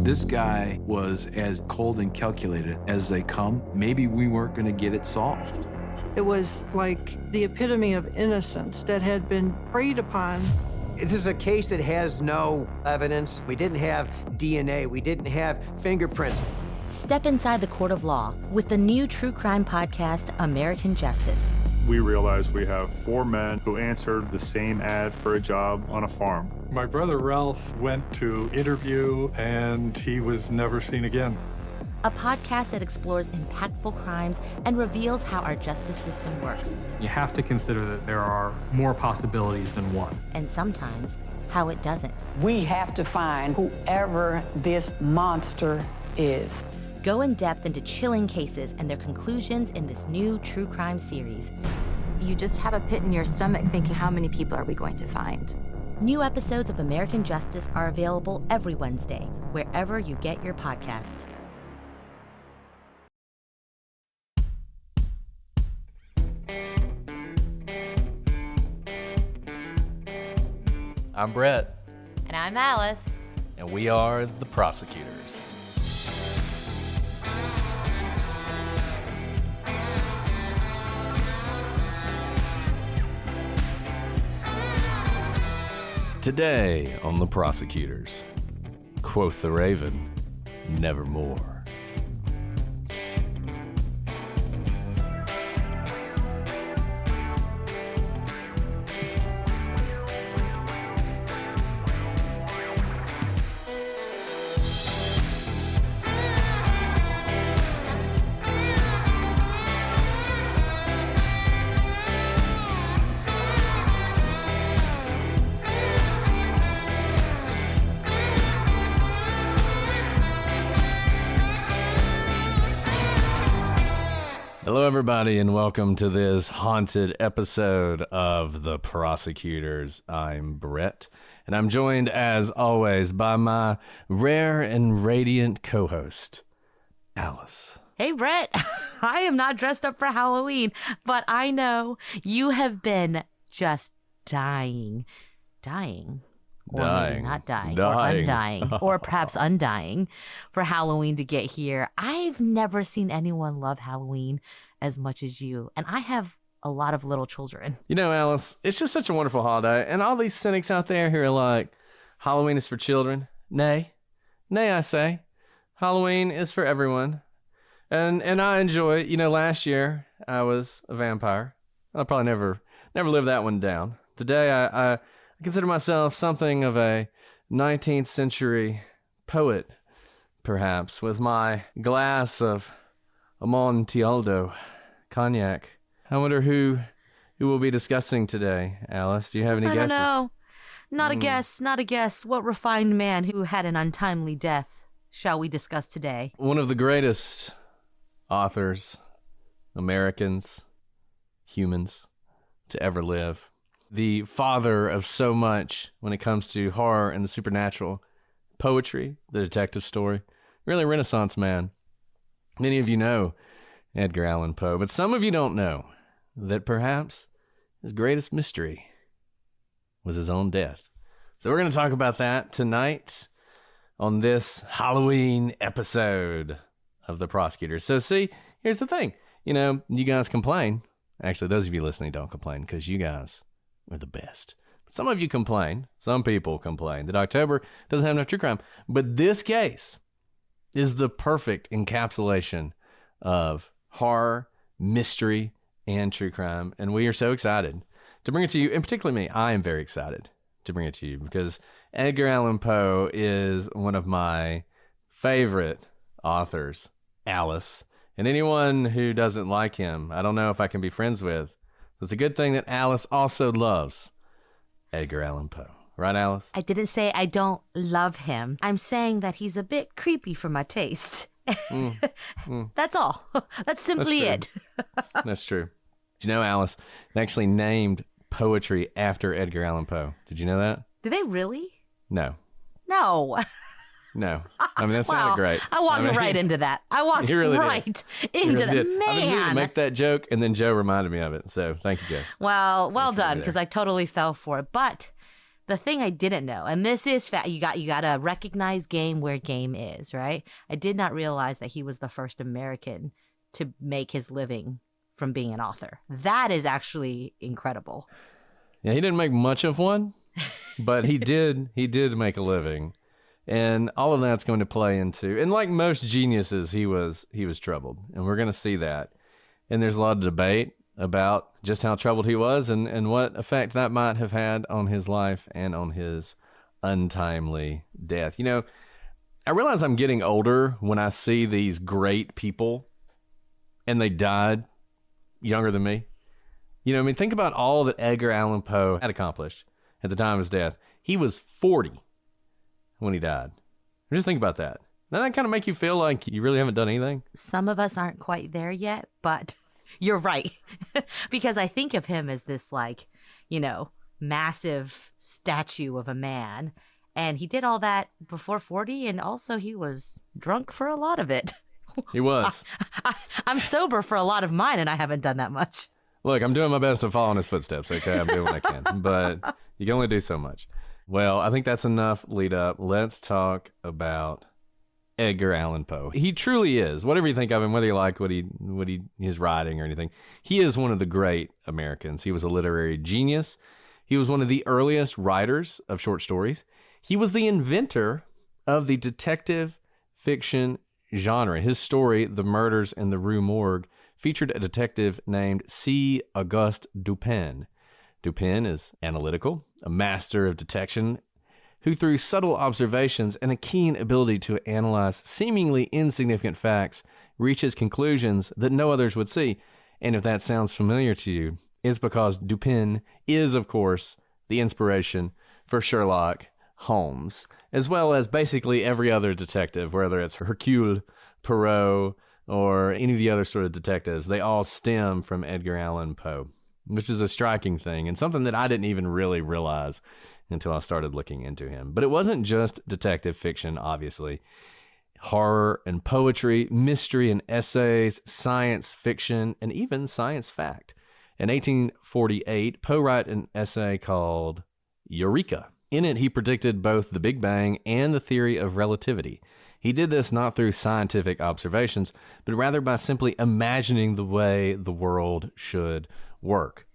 This guy was as cold and calculated as they come. Maybe we weren't going to get it solved. It was like the epitome of innocence that had been preyed upon. This is a case that has no evidence. We didn't have DNA. We didn't have fingerprints. Step inside the court of law with the new true crime podcast, American Justice. We realized we have 4 men who answered the same ad for a job on a farm. My brother Ralph went to interview and he was never seen again. A podcast that explores impactful crimes and reveals how our justice system works. You have to consider that there are more possibilities than one. And sometimes how it doesn't. We have to find whoever this monster is. Go in depth into chilling cases and their conclusions in this new true crime series. You just have a pit in your stomach thinking, how many people are we going to find? New episodes of American Justice are available every Wednesday, wherever you get your podcasts. I'm Brett. And I'm Alice. And we are the prosecutors. Today on The Prosecutors, quoth the Raven, nevermore. Hello, everybody, and welcome to this haunted episode of The Prosecutors. I'm Brett, and I'm joined, as always, by my rare and radiant co-host, Alice. Hey, Brett. I am not dressed up for Halloween, but I know you have been just dying. Or maybe not dying. Or undying, or perhaps undying for Halloween to get here. I've never seen anyone love Halloween as much as you, and I have a lot of little children. You know, Alice, it's just such a wonderful holiday, and all these cynics out there who are like, Halloween is for children. Nay, I say, Halloween is for everyone, and I enjoy it. You know, last year I was a vampire. I'll probably never live that one down. Today I consider myself something of a 19th century poet, perhaps, with my glass of Amontillado cognac. I wonder who we'll be discussing today, Alice. Do you have any guesses? I don't know. Not a guess. What refined man who had an untimely death shall we discuss today? One of the greatest authors, Americans, humans, to ever live. The father of so much when it comes to horror and the supernatural, poetry, the detective story, really a Renaissance man. Many of you know Edgar Allan Poe, but some of you don't know that perhaps his greatest mystery was his own death. So we're going to talk about that tonight on this Halloween episode of The Prosecutors. So see, here's the thing. You know, you guys complain. Actually, those of you listening don't complain because you guys are the best. But some of you complain, some people complain that October doesn't have enough true crime. But this case is the perfect encapsulation of horror, mystery, and true crime. And we are so excited to bring it to you, and particularly me, I am very excited to bring it to you because Edgar Allan Poe is one of my favorite authors, Alice. And anyone who doesn't like him, I don't know if I can be friends with. It's a good thing that Alice also loves Edgar Allan Poe. Right, Alice? I didn't say I don't love him. I'm saying that he's a bit creepy for my taste. That's all. That's simply it. That's true. Did you know, Alice, they actually named poetry after Edgar Allan Poe? Did you know that? Did they really? No. No. I mean, that sounded great. I walked right into that. I walked really right into that. Man. I was going to make that joke, and then Joe reminded me of it. So thank you, Joe. Well done, because I totally fell for it. But the thing I didn't know, and this is you got to recognize game where game is, right? I did not realize that he was the first American to make his living from being an author. That is actually incredible. Yeah, he didn't make much of one, but he did make a living. And all of that's going to play into, and like most geniuses, he was troubled, and we're going to see that. And there's a lot of debate about just how troubled he was and what effect that might have had on his life and on his untimely death. You know, I realize I'm getting older when I see these great people and they died younger than me. You know, I mean, think about all that Edgar Allan Poe had accomplished at the time of his death. He was 40 when he died. Just think about that. Doesn't that kind of make you feel like you really haven't done anything? Some of us aren't quite there yet, but you're right. Because I think of him as this, like, you know, massive statue of a man. And he did all that before 40, and also he was drunk for a lot of it. He was. I'm sober for a lot of mine, and I haven't done that much. Look, I'm doing my best to follow in his footsteps, okay? I'm doing what I can. But you can only do so much. Well, I think that's enough lead up. Let's talk about Edgar Allan Poe. He truly is, whatever you think of him, whether you like his writing or anything, he is one of the great Americans. He was a literary genius. He was one of the earliest writers of short stories. He was the inventor of the detective fiction genre. His story, The Murders in the Rue Morgue, featured a detective named C. Auguste Dupin. Dupin is analytical, a master of detection, who through subtle observations and a keen ability to analyze seemingly insignificant facts, reaches conclusions that no others would see. And if that sounds familiar to you, it's because Dupin is, of course, the inspiration for Sherlock Holmes, as well as basically every other detective, whether it's Hercule Poirot or any of the other sort of detectives. They all stem from Edgar Allan Poe, which is a striking thing and something that I didn't even really realize until I started looking into him. But it wasn't just detective fiction, obviously. Horror and poetry, mystery and essays, science fiction, and even science fact. In 1848, Poe wrote an essay called Eureka. In it, he predicted both the Big Bang and the theory of relativity. He did this not through scientific observations, but rather by simply imagining the way the world should work.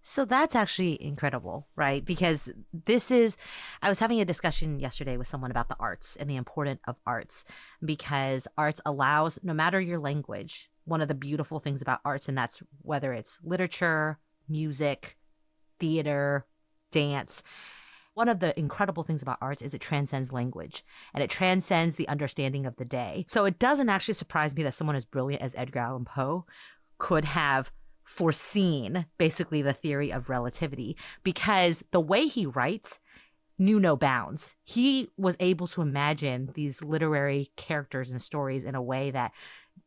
So that's actually incredible, right? Because I was having a discussion yesterday with someone about the arts and the importance of arts, because arts allows, no matter your language, one of the beautiful things about arts, and that's whether it's literature, music, theater, dance, one of the incredible things about arts is it transcends language and it transcends the understanding of the day. So it doesn't actually surprise me that someone as brilliant as Edgar Allan Poe could have foreseen basically the theory of relativity, because the way he writes knew no bounds. He was able to imagine these literary characters and stories in a way that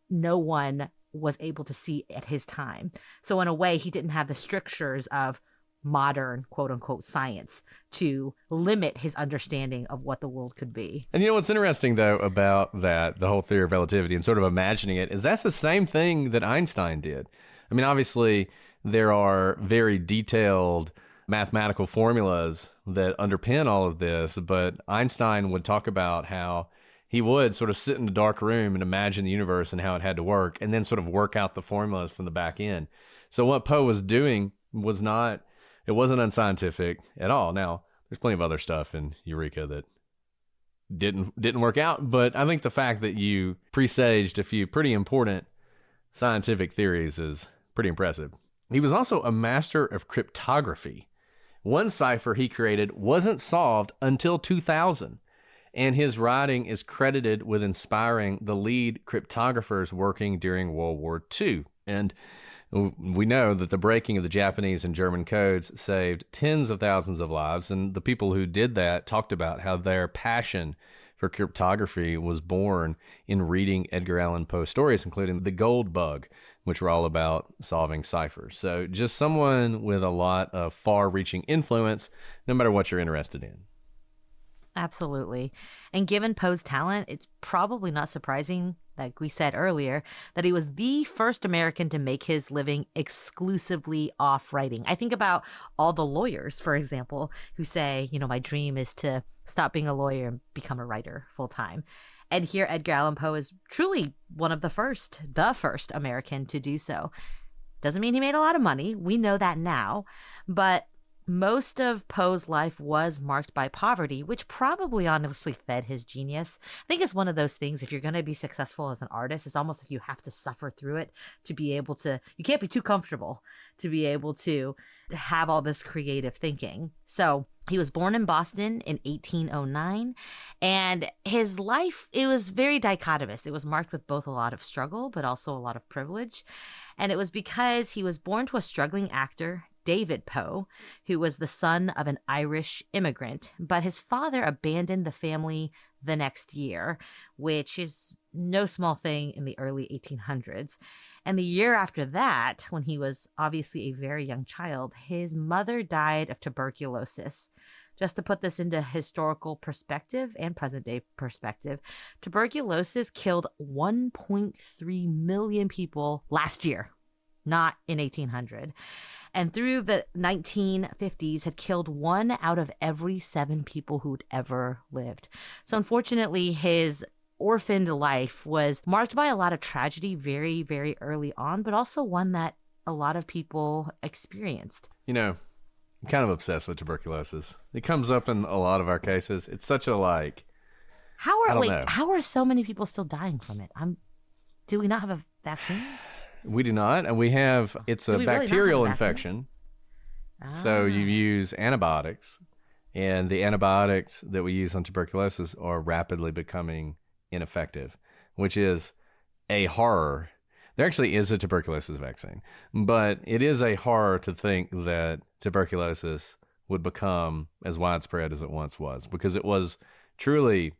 no one was able to see at his time. So in a way, he didn't have the strictures of modern quote unquote science to limit his understanding of what the world could be. And you know what's interesting though about that, the whole theory of relativity and sort of imagining it, is that's the same thing that Einstein did. I mean, obviously there are very detailed mathematical formulas that underpin all of this, but Einstein would talk about how he would sort of sit in a dark room and imagine the universe and how it had to work, and then sort of work out the formulas from the back end. So what Poe was doing wasn't unscientific at all. Now, there's plenty of other stuff in Eureka that didn't work out, but I think the fact that you presaged a few pretty important scientific theories is pretty impressive. He was also a master of cryptography. One cipher he created wasn't solved until 2000, and his writing is credited with inspiring the lead cryptographers working during World War II. And we know that the breaking of the Japanese and German codes saved tens of thousands of lives, and the people who did that talked about how their passion for cryptography was born in reading Edgar Allan Poe stories, including The Gold Bug, which were all about solving ciphers. So just someone with a lot of far-reaching influence, no matter what you're interested in. Absolutely. And given Poe's talent, it's probably not surprising, like we said earlier, that he was the first American to make his living exclusively off writing. I think about all the lawyers, for example, who say, my dream is to stop being a lawyer and become a writer full time. And here, Edgar Allan Poe is truly one of the first American to do so. Doesn't mean he made a lot of money. We know that now. But most of Poe's life was marked by poverty, which probably honestly fed his genius. I think it's one of those things, if you're going to be successful as an artist, it's almost like you have to suffer through it to be able to, you can't be too comfortable to be able to have all this creative thinking. So he was born in Boston in 1809, and his life, it was very dichotomous. It was marked with both a lot of struggle, but also a lot of privilege. And it was because he was born to a struggling actor, David Poe, who was the son of an Irish immigrant, but his father abandoned the family the next year, which is no small thing in the early 1800s. And the year after that, when he was obviously a very young child, his mother died of tuberculosis. Just to put this into historical perspective and present day perspective, tuberculosis killed 1.3 million people last year, not in 1800. And through the 1950s had killed 1 out of every 7 people who'd ever lived. So unfortunately, his orphaned life was marked by a lot of tragedy very, very early on, but also one that a lot of people experienced. I'm kind of obsessed with tuberculosis. It comes up in a lot of our cases. It's such a How are so many people still dying from it? Do we not have a vaccine? We do not, and it's a bacterial infection. So you use antibiotics, and the antibiotics that we use on tuberculosis are rapidly becoming ineffective, which is a horror. There actually is a tuberculosis vaccine, but it is a horror to think that tuberculosis would become as widespread as it once was, because it was truly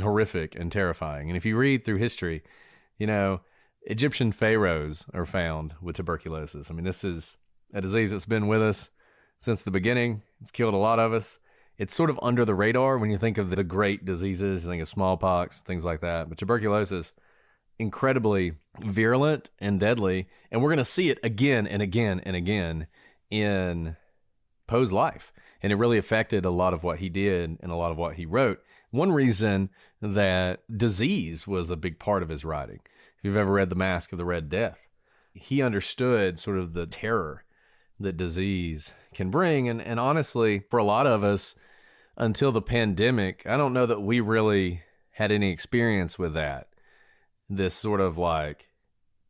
horrific and terrifying. And if you read through history, Egyptian pharaohs are found with tuberculosis. I mean, this is a disease that's been with us since the beginning. It's killed a lot of us. It's sort of under the radar when you think of the great diseases. You think of smallpox, things like that. But tuberculosis, incredibly virulent and deadly. And we're going to see it again and again and again in Poe's life. And it really affected a lot of what he did and a lot of what he wrote. One reason that disease was a big part of his writing. If you've ever read The Mask of the Red Death, he understood sort of the terror that disease can bring. And honestly, for a lot of us, until the pandemic, I don't know that we really had any experience with that, this sort of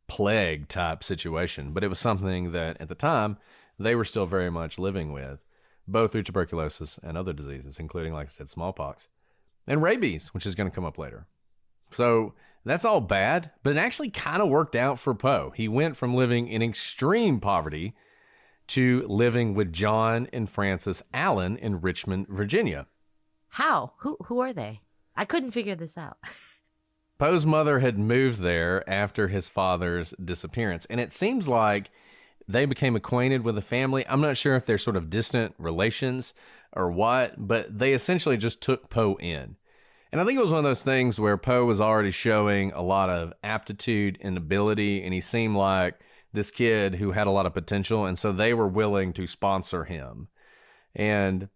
plague type situation. But it was something that at the time, they were still very much living with, both through tuberculosis and other diseases, including, like I said, smallpox and rabies, which is going to come up later. So that's all bad, but it actually kind of worked out for Poe. He went from living in extreme poverty to living with John and Frances Allen in Richmond, Virginia. How? Who are they? I couldn't figure this out. Poe's mother had moved there after his father's disappearance, and it seems like they became acquainted with the family. I'm not sure if they're sort of distant relations or what, but they essentially just took Poe in. And I think it was one of those things where Poe was already showing a lot of aptitude and ability, and he seemed like this kid who had a lot of potential, and so they were willing to sponsor him. And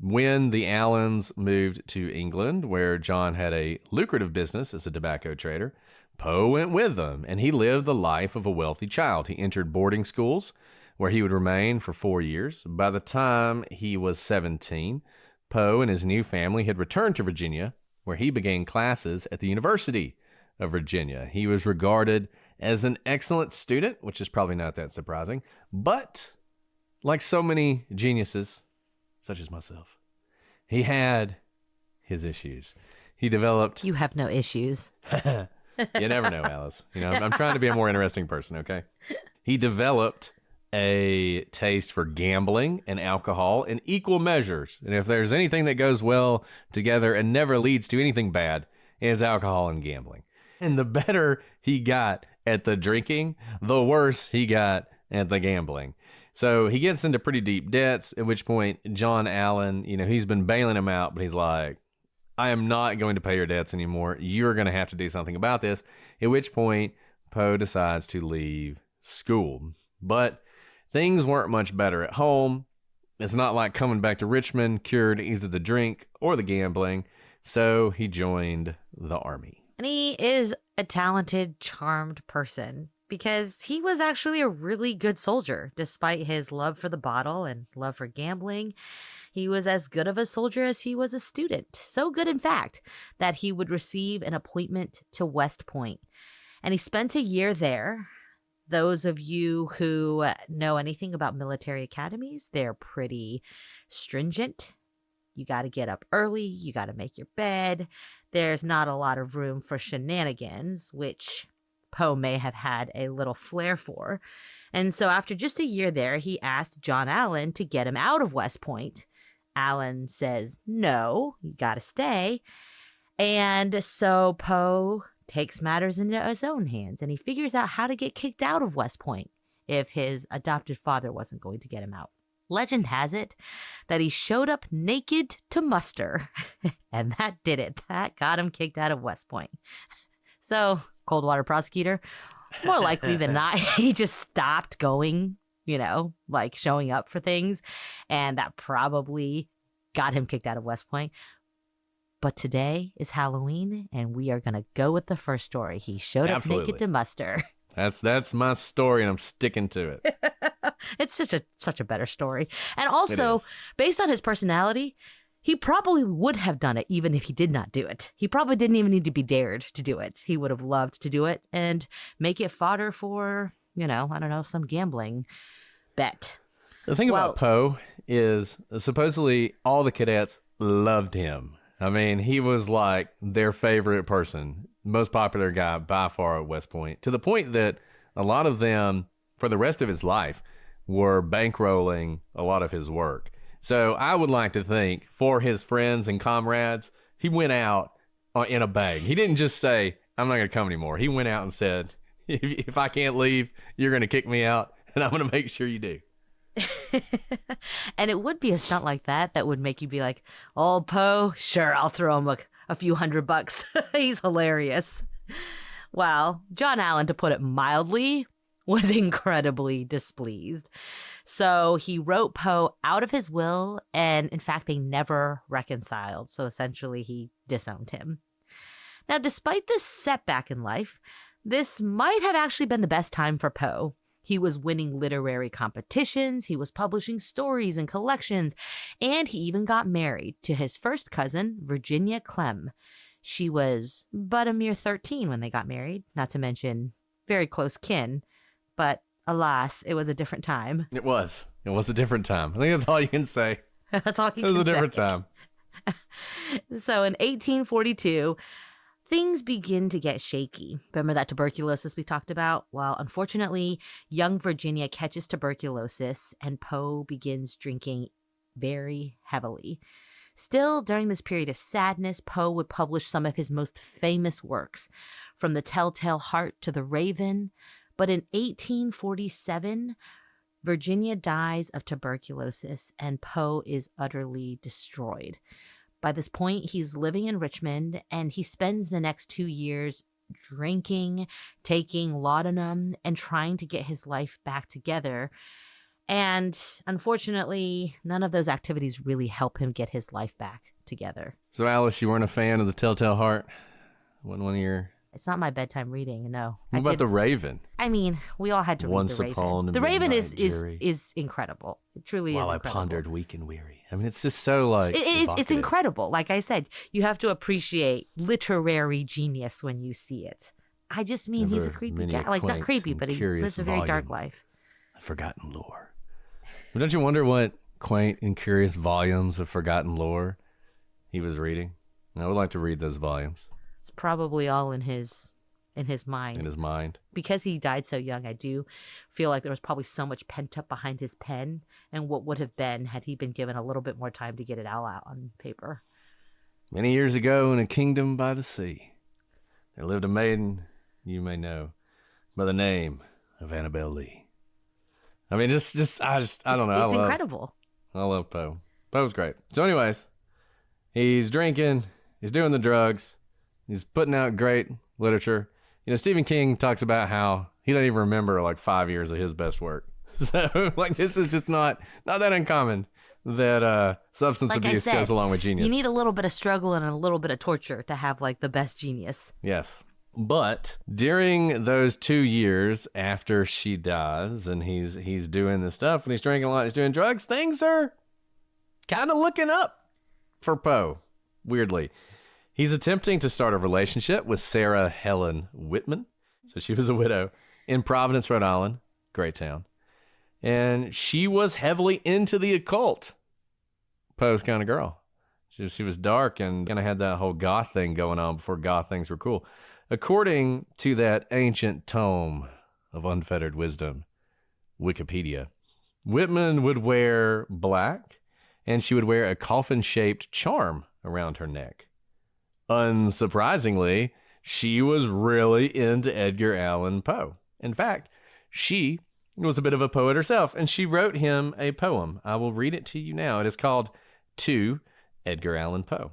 when the Allens moved to England, where John had a lucrative business as a tobacco trader, Poe went with them, and he lived the life of a wealthy child. He entered boarding schools, where he would remain for 4 years. By the time he was 17, Poe and his new family had returned to Virginia, where he began classes at the University of Virginia. He was regarded as an excellent student, which is probably not that surprising, but like so many geniuses, such as myself, he had his issues. He developed... You have no issues. You never know, Alice. I'm trying to be a more interesting person, okay? He developed a taste for gambling and alcohol in equal measures. And if there's anything that goes well together and never leads to anything bad, it's alcohol and gambling. And the better he got at the drinking, the worse he got at the gambling. So he gets into pretty deep debts, at which point John Allen, he's been bailing him out, but he's like, I am not going to pay your debts anymore. You're going to have to do something about this. At which point, Poe decides to leave school. But things weren't much better at home. It's not like coming back to Richmond cured either the drink or the gambling. So he joined the army. And he is a talented, charmed person because he was actually a really good soldier. Despite his love for the bottle and love for gambling, he was as good of a soldier as he was a student. So good, in fact, that he would receive an appointment to West Point. And he spent a year there. Those of you who know anything about military academies, they're pretty stringent. You got to get up early. You got to make your bed. There's not a lot of room for shenanigans, which Poe may have had a little flair for. And so after just a year there, he asked John Allan to get him out of West Point. Allan says, no, you got to stay. And so Poe takes matters into his own hands, and he figures out how to get kicked out of West Point if his adopted father wasn't going to get him out. Legend has it that he showed up naked to muster, and that did it. That got him kicked out of West Point. So, Coldwater prosecutor, more likely than not, he just stopped going, like showing up for things, and that probably got him kicked out of West Point. But today is Halloween, and we are going to go with the first story. He showed up naked to muster. That's my story, and I'm sticking to it. It's such a better story. And also, based on his personality, he probably would have done it even if he did not do it. He probably didn't even need to be dared to do it. He would have loved to do it and make it fodder for, I don't know, some gambling bet. The thing about Poe is supposedly all the cadets loved him. I mean, he was like their favorite person, most popular guy by far at West Point, to the point that a lot of them, for the rest of his life, were bankrolling a lot of his work. So I would like to think for his friends and comrades, he went out in a bang. He didn't just say, I'm not going to come anymore. He went out and said, if I can't leave, you're going to kick me out, and I'm going to make sure you do. And it would be a stunt like that would make you be like, oh, Poe, sure, I'll throw him a few $100. He's hilarious. Well, John Allan, to put it mildly, was incredibly displeased. So he wrote Poe out of his will, and in fact, they never reconciled. So essentially, he disowned him. Now, despite this setback in life, this might have actually been the best time for Poe. He was winning literary competitions, he was publishing stories and collections, and he even got married to his first cousin, Virginia Clem. She was but a mere 13 when they got married, not to mention very close kin. But alas, it was a different time. It was a different time. I think that's all you can say. That's all you can say. It was a different time. So in 1842, things begin to get shaky. Remember that tuberculosis we talked about? Well, unfortunately, young Virginia catches tuberculosis, and Poe begins drinking very heavily. Still, during this period of sadness, Poe would publish some of his most famous works, from The Telltale Heart to The Raven. But in 1847, Virginia dies of tuberculosis, and Poe is utterly destroyed. By this point, he's living in Richmond, and he spends the next 2 years drinking, taking laudanum, and trying to get his life back together. And unfortunately, none of those activities really help him get his life back together. So, Alice, you weren't a fan of The Telltale Heart? Wasn't one of your... It's not my bedtime reading, no. What about The Raven? I mean, we all had to read The Raven. The Raven is incredible. It truly is incredible. While I pondered weak and weary. I mean, it's just so like it's incredible. Like I said, you have to appreciate literary genius when you see it. I just mean he's a creepy guy. Like, not creepy, but he lives a very dark life. Forgotten lore. But don't you wonder what quaint and curious volumes of forgotten lore he was reading? I would like to read those volumes. It's probably all in his mind. In his mind. Because he died so young, I do feel like there was probably so much pent up behind his pen, and what would have been had he been given a little bit more time to get it all out on paper. Many years ago, in a kingdom by the sea, there lived a maiden you may know by the name of Annabel Lee. I mean, I don't know. It's incredible. I love Poe. Poe's great. So anyways, he's drinking, He's doing the drugs. He's putting out great literature. You know, Stephen King talks about how he doesn't even remember like 5 years of his best work. So like this is just not that uncommon that substance Like I abuse said, goes along with genius. You need a little bit of struggle and a little bit of torture to have like the best genius. Yes. But during those 2 years after she dies and he's doing this stuff and he's drinking a lot, he's doing drugs, things are kind of looking up for Poe, weirdly. He's attempting to start a relationship with Sarah Helen Whitman. So she was a widow in Providence, Rhode Island, great town. And she was heavily into the occult. Poe's kind of girl. She was dark and kind of had that whole goth thing going on before goth things were cool. According to that ancient tome of unfettered wisdom, Wikipedia, Whitman would wear black and she would wear a coffin-shaped charm around her neck. Unsurprisingly, she was really into Edgar Allan Poe. In fact, she was a bit of a poet herself, and she wrote him a poem. I will read it to you now. It is called To Edgar Allan Poe.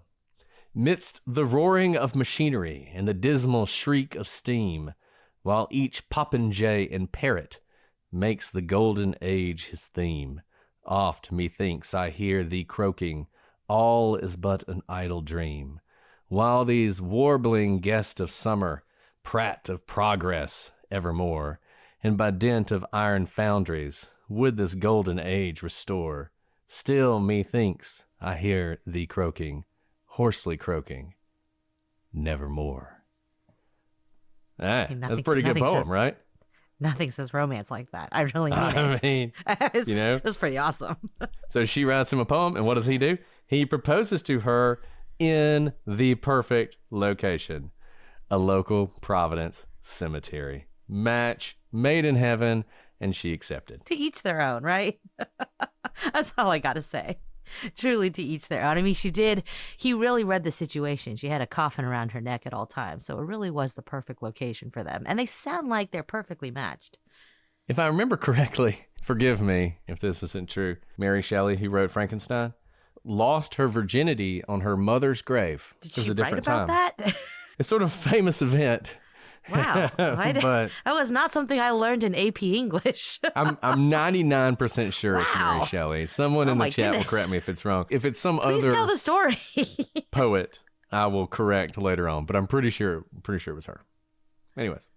Midst the roaring of machinery and the dismal shriek of steam, while each popinjay and parrot makes the golden age his theme, oft methinks I hear thee croaking, all is but an idle dream, while these warbling guests of summer prate of progress evermore, and by dint of iron foundries would this golden age restore, still methinks I hear thee croaking, hoarsely croaking, nevermore. That's a pretty good poem, right? Nothing says romance like that. I really mean it. I mean, you know. It's pretty awesome. So she writes him a poem, and what does he do? He proposes to her in the perfect location, a local Providence cemetery. Match made in heaven, and she accepted. To each their own, right? That's all I gotta say. Truly to each their own. I mean, he really read the situation. She had a coffin around her neck at all times, so it really was the perfect location for them. And they sound like they're perfectly matched. If I remember correctly, forgive me if this isn't true, Mary Shelley, who wrote Frankenstein, lost her virginity on her mother's grave. Did it was she a different write about time. that? It's sort of a famous event. Wow. But that was not something I learned in AP English. I'm 99% sure it's Wow. Mary Shelley. Someone in the chat will correct me if it's wrong. If it's some Please other tell the story. poet, I will correct later on, but I'm pretty sure it was her. Anyways.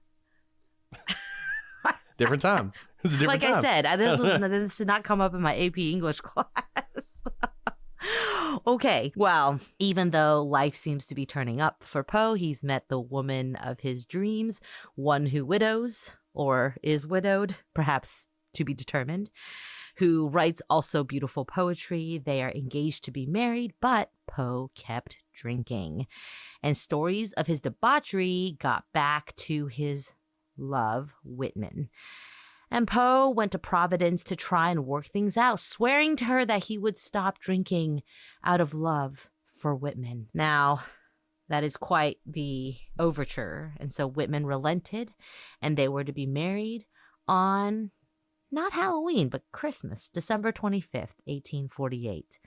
Different time. It was a different Like time. I said, this did not come up in my AP English class. Okay, well, even though life seems to be turning up for Poe, he's met the woman of his dreams, one who widows or is widowed, perhaps to be determined, who writes also beautiful poetry. They are engaged to be married, but Poe kept drinking. And stories of his debauchery got back to his love, Whitman. And Poe went to Providence to try and work things out, swearing to her that he would stop drinking out of love for Whitman. Now, that is quite the overture. And so Whitman relented, and they were to be married on not Halloween, but Christmas, December 25th, 1848.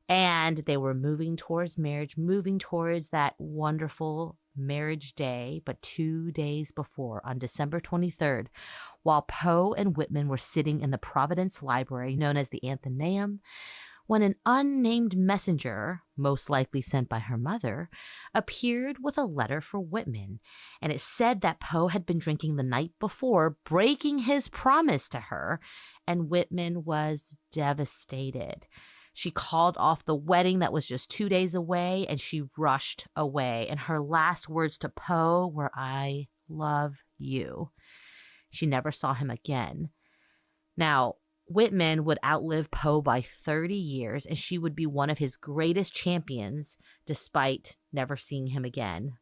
And they were moving towards marriage, moving towards that wonderful marriage day. But 2 days before, on December 23rd, while Poe and Whitman were sitting in the Providence Library, known as the Athenaeum, when an unnamed messenger, most likely sent by her mother, appeared with a letter for Whitman. And it said that Poe had been drinking the night before, breaking his promise to her, and Whitman was devastated. She called off the wedding that was just 2 days away, and she rushed away. And her last words to Poe were, "I love you." She never saw him again. Now, Whitman would outlive Poe by 30 years, and she would be one of his greatest champions, despite never seeing him again.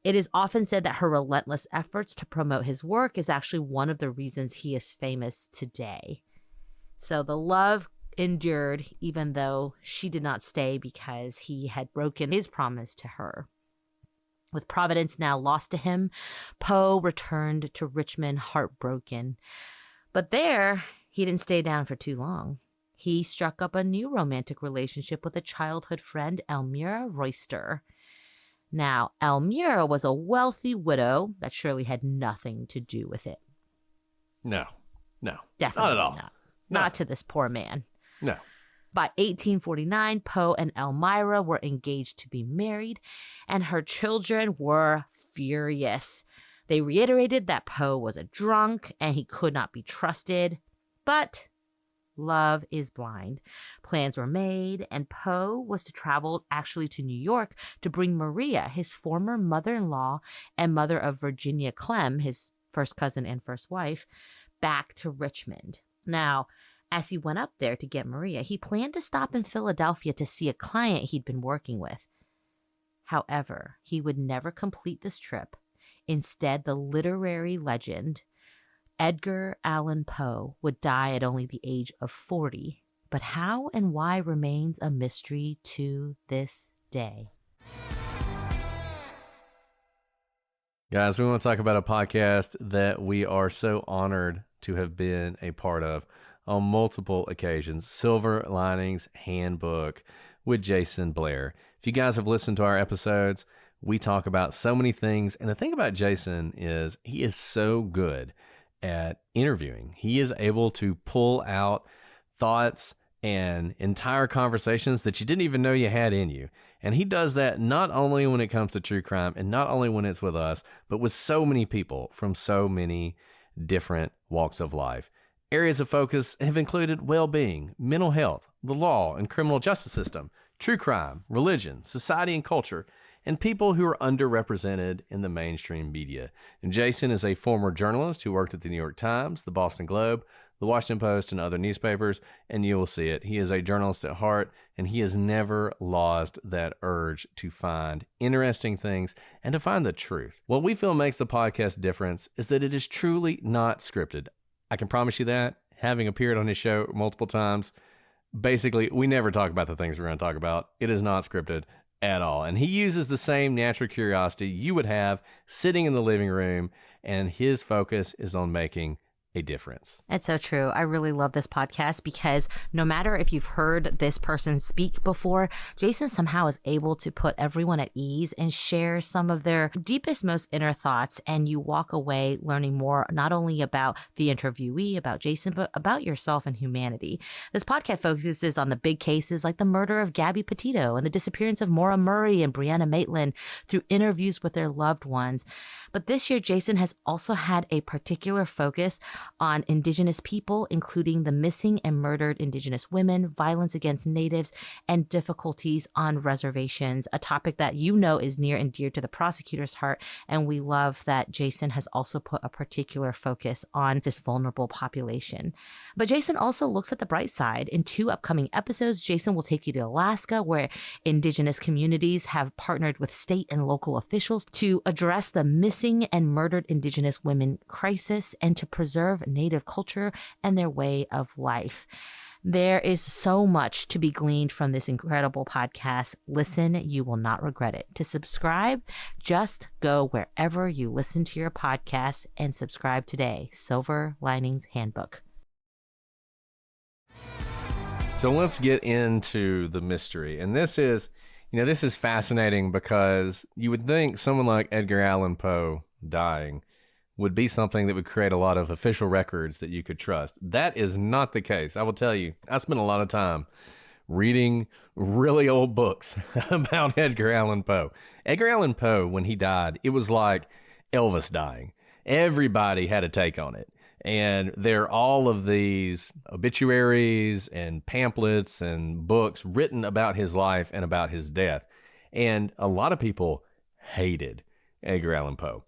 It is often said that her relentless efforts to promote his work is actually one of the reasons he is famous today. So the love endured, even though she did not stay because he had broken his promise to her. With Providence now lost to him, Poe returned to Richmond heartbroken. But there, he didn't stay down for too long. he struck up a new romantic relationship with a childhood friend, Elmira Royster. Now, Elmira was a wealthy widow that surely had nothing to do with it. No, Definitely not at all. Not to this poor man. No. By 1849, Poe and Elmira were engaged to be married, and her children were furious. They reiterated that Poe was a drunk and he could not be trusted, but love is blind. Plans were made, and Poe was to travel actually to New York to bring Maria, his former mother-in-law and mother of Virginia Clem, his first cousin and first wife, back to Richmond. Now, as he went up there to get Maria, he planned to stop in Philadelphia to see a client he'd been working with. However, he would never complete this trip. Instead, the literary legend Edgar Allan Poe would die at only the age of 40, but how and why remains a mystery to this day. Guys, we want to talk about a podcast that we are so honored to have been a part of on multiple occasions, Silver Linings Handbook with Jason Blair. If you guys have listened to our episodes, we talk about so many things, and the thing about Jason is he is so good at interviewing. He is able to pull out thoughts and entire conversations that you didn't even know you had in you. And he does that not only when it comes to true crime and not only when it's with us, but with so many people from so many different walks of life. Areas of focus have included well-being, mental health, the law and criminal justice system, true crime, religion, society and culture, and people who are underrepresented in the mainstream media. And Jason is a former journalist who worked at the New York Times, the Boston Globe, the Washington Post, and other newspapers, and you will see it. He is a journalist at heart, and he has never lost that urge to find interesting things and to find the truth. What we feel makes the podcast difference is that it is truly not scripted. I can promise you that, having appeared on his show multiple times. Basically, we never talk about the things we're going to talk about. It is not scripted at all. And he uses the same natural curiosity you would have sitting in the living room, and his focus is on making a difference. It's so true. I really love this podcast because no matter if you've heard this person speak before, Jason somehow is able to put everyone at ease and share some of their deepest, most inner thoughts. And you walk away learning more, not only about the interviewee, about Jason, but about yourself and humanity. This podcast focuses on the big cases like the murder of Gabby Petito and the disappearance of Maura Murray and Brianna Maitland through interviews with their loved ones. But this year, Jason has also had a particular focus on Indigenous people, including the missing and murdered Indigenous women, violence against Natives, and difficulties on reservations, a topic that you know is near and dear to the prosecutor's heart. And we love that Jason has also put a particular focus on this vulnerable population. But Jason also looks at the bright side. In 2 upcoming episodes, Jason will take you to Alaska, where Indigenous communities have partnered with state and local officials to address the missing and murdered Indigenous women crisis and to preserve Native culture and their way of life. There is so much to be gleaned from this incredible podcast. Listen, you will not regret it. To subscribe, just go wherever you listen to your podcast and subscribe today. Silver Linings Handbook. So let's get into the mystery. And this is fascinating because you would think someone like Edgar Allan Poe dying would be something that would create a lot of official records that you could trust. That is not the case. I will tell you, I spent a lot of time reading really old books about Edgar Allan Poe. Edgar Allan Poe, when he died, it was like Elvis dying. Everybody had a take on it. And there are all of these obituaries and pamphlets and books written about his life and about his death. And a lot of people hated Edgar Allan Poe.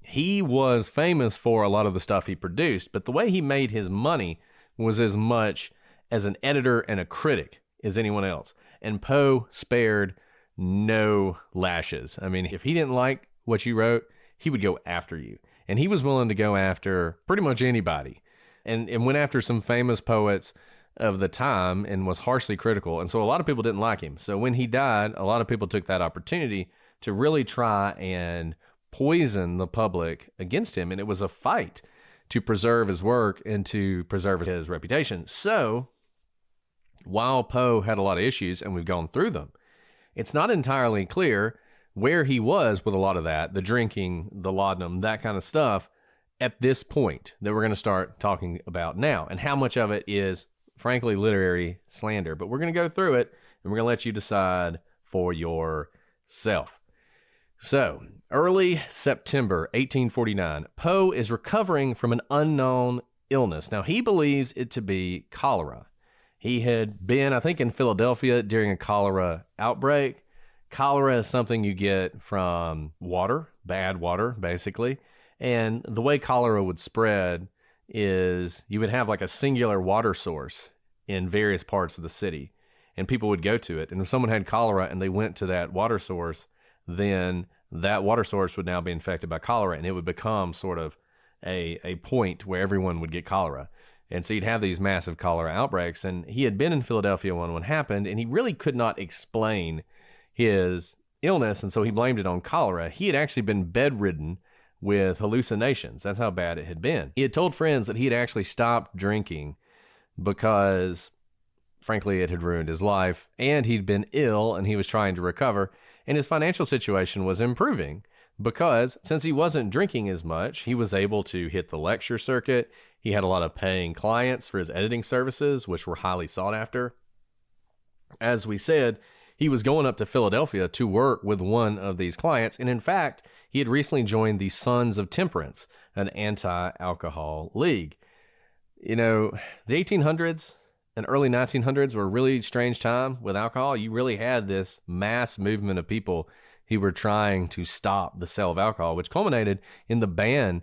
He was famous for a lot of the stuff he produced, but the way he made his money was as much as an editor and a critic as anyone else. And Poe spared no lashes. I mean, if he didn't like what you wrote, he would go after you. And he was willing to go after pretty much anybody. And went after some famous poets of the time and was harshly critical. And so a lot of people didn't like him. So when he died, a lot of people took that opportunity to really try and poison the public against him. And it was a fight to preserve his work and to preserve his reputation. So while Poe had a lot of issues, and we've gone through them, it's not entirely clear where he was with a lot of that, the drinking, the laudanum, that kind of stuff, at this point that we're going to start talking about now, and how much of it is, frankly, literary slander. But we're going to go through it, and we're going to let you decide for yourself. So, early September 1849, Poe is recovering from an unknown illness. Now, he believes it to be cholera. He had been, I think, in Philadelphia during a cholera outbreak. Cholera is something you get from water, bad water, basically. And the way cholera would spread is you would have like a singular water source in various parts of the city, and people would go to it. And if someone had cholera and they went to that water source, then that water source would now be infected by cholera, and it would become sort of a point where everyone would get cholera. And so you'd have these massive cholera outbreaks. And he had been in Philadelphia when one happened, and he really could not explain his illness, and so he blamed it on cholera. He had actually been bedridden with hallucinations. That's how bad it had been. He had told friends that he had actually stopped drinking because, frankly, it had ruined his life, and he'd been ill, and he was trying to recover, and his financial situation was improving because since he wasn't drinking as much, he was able to hit the lecture circuit. He had a lot of paying clients for his editing services, which were highly sought after. As we said, he was going up to Philadelphia to work with one of these clients. And in fact, he had recently joined the Sons of Temperance, an anti-alcohol league. You know, the 1800s and early 1900s were a really strange time with alcohol. You really had this mass movement of people who were trying to stop the sale of alcohol, which culminated in the ban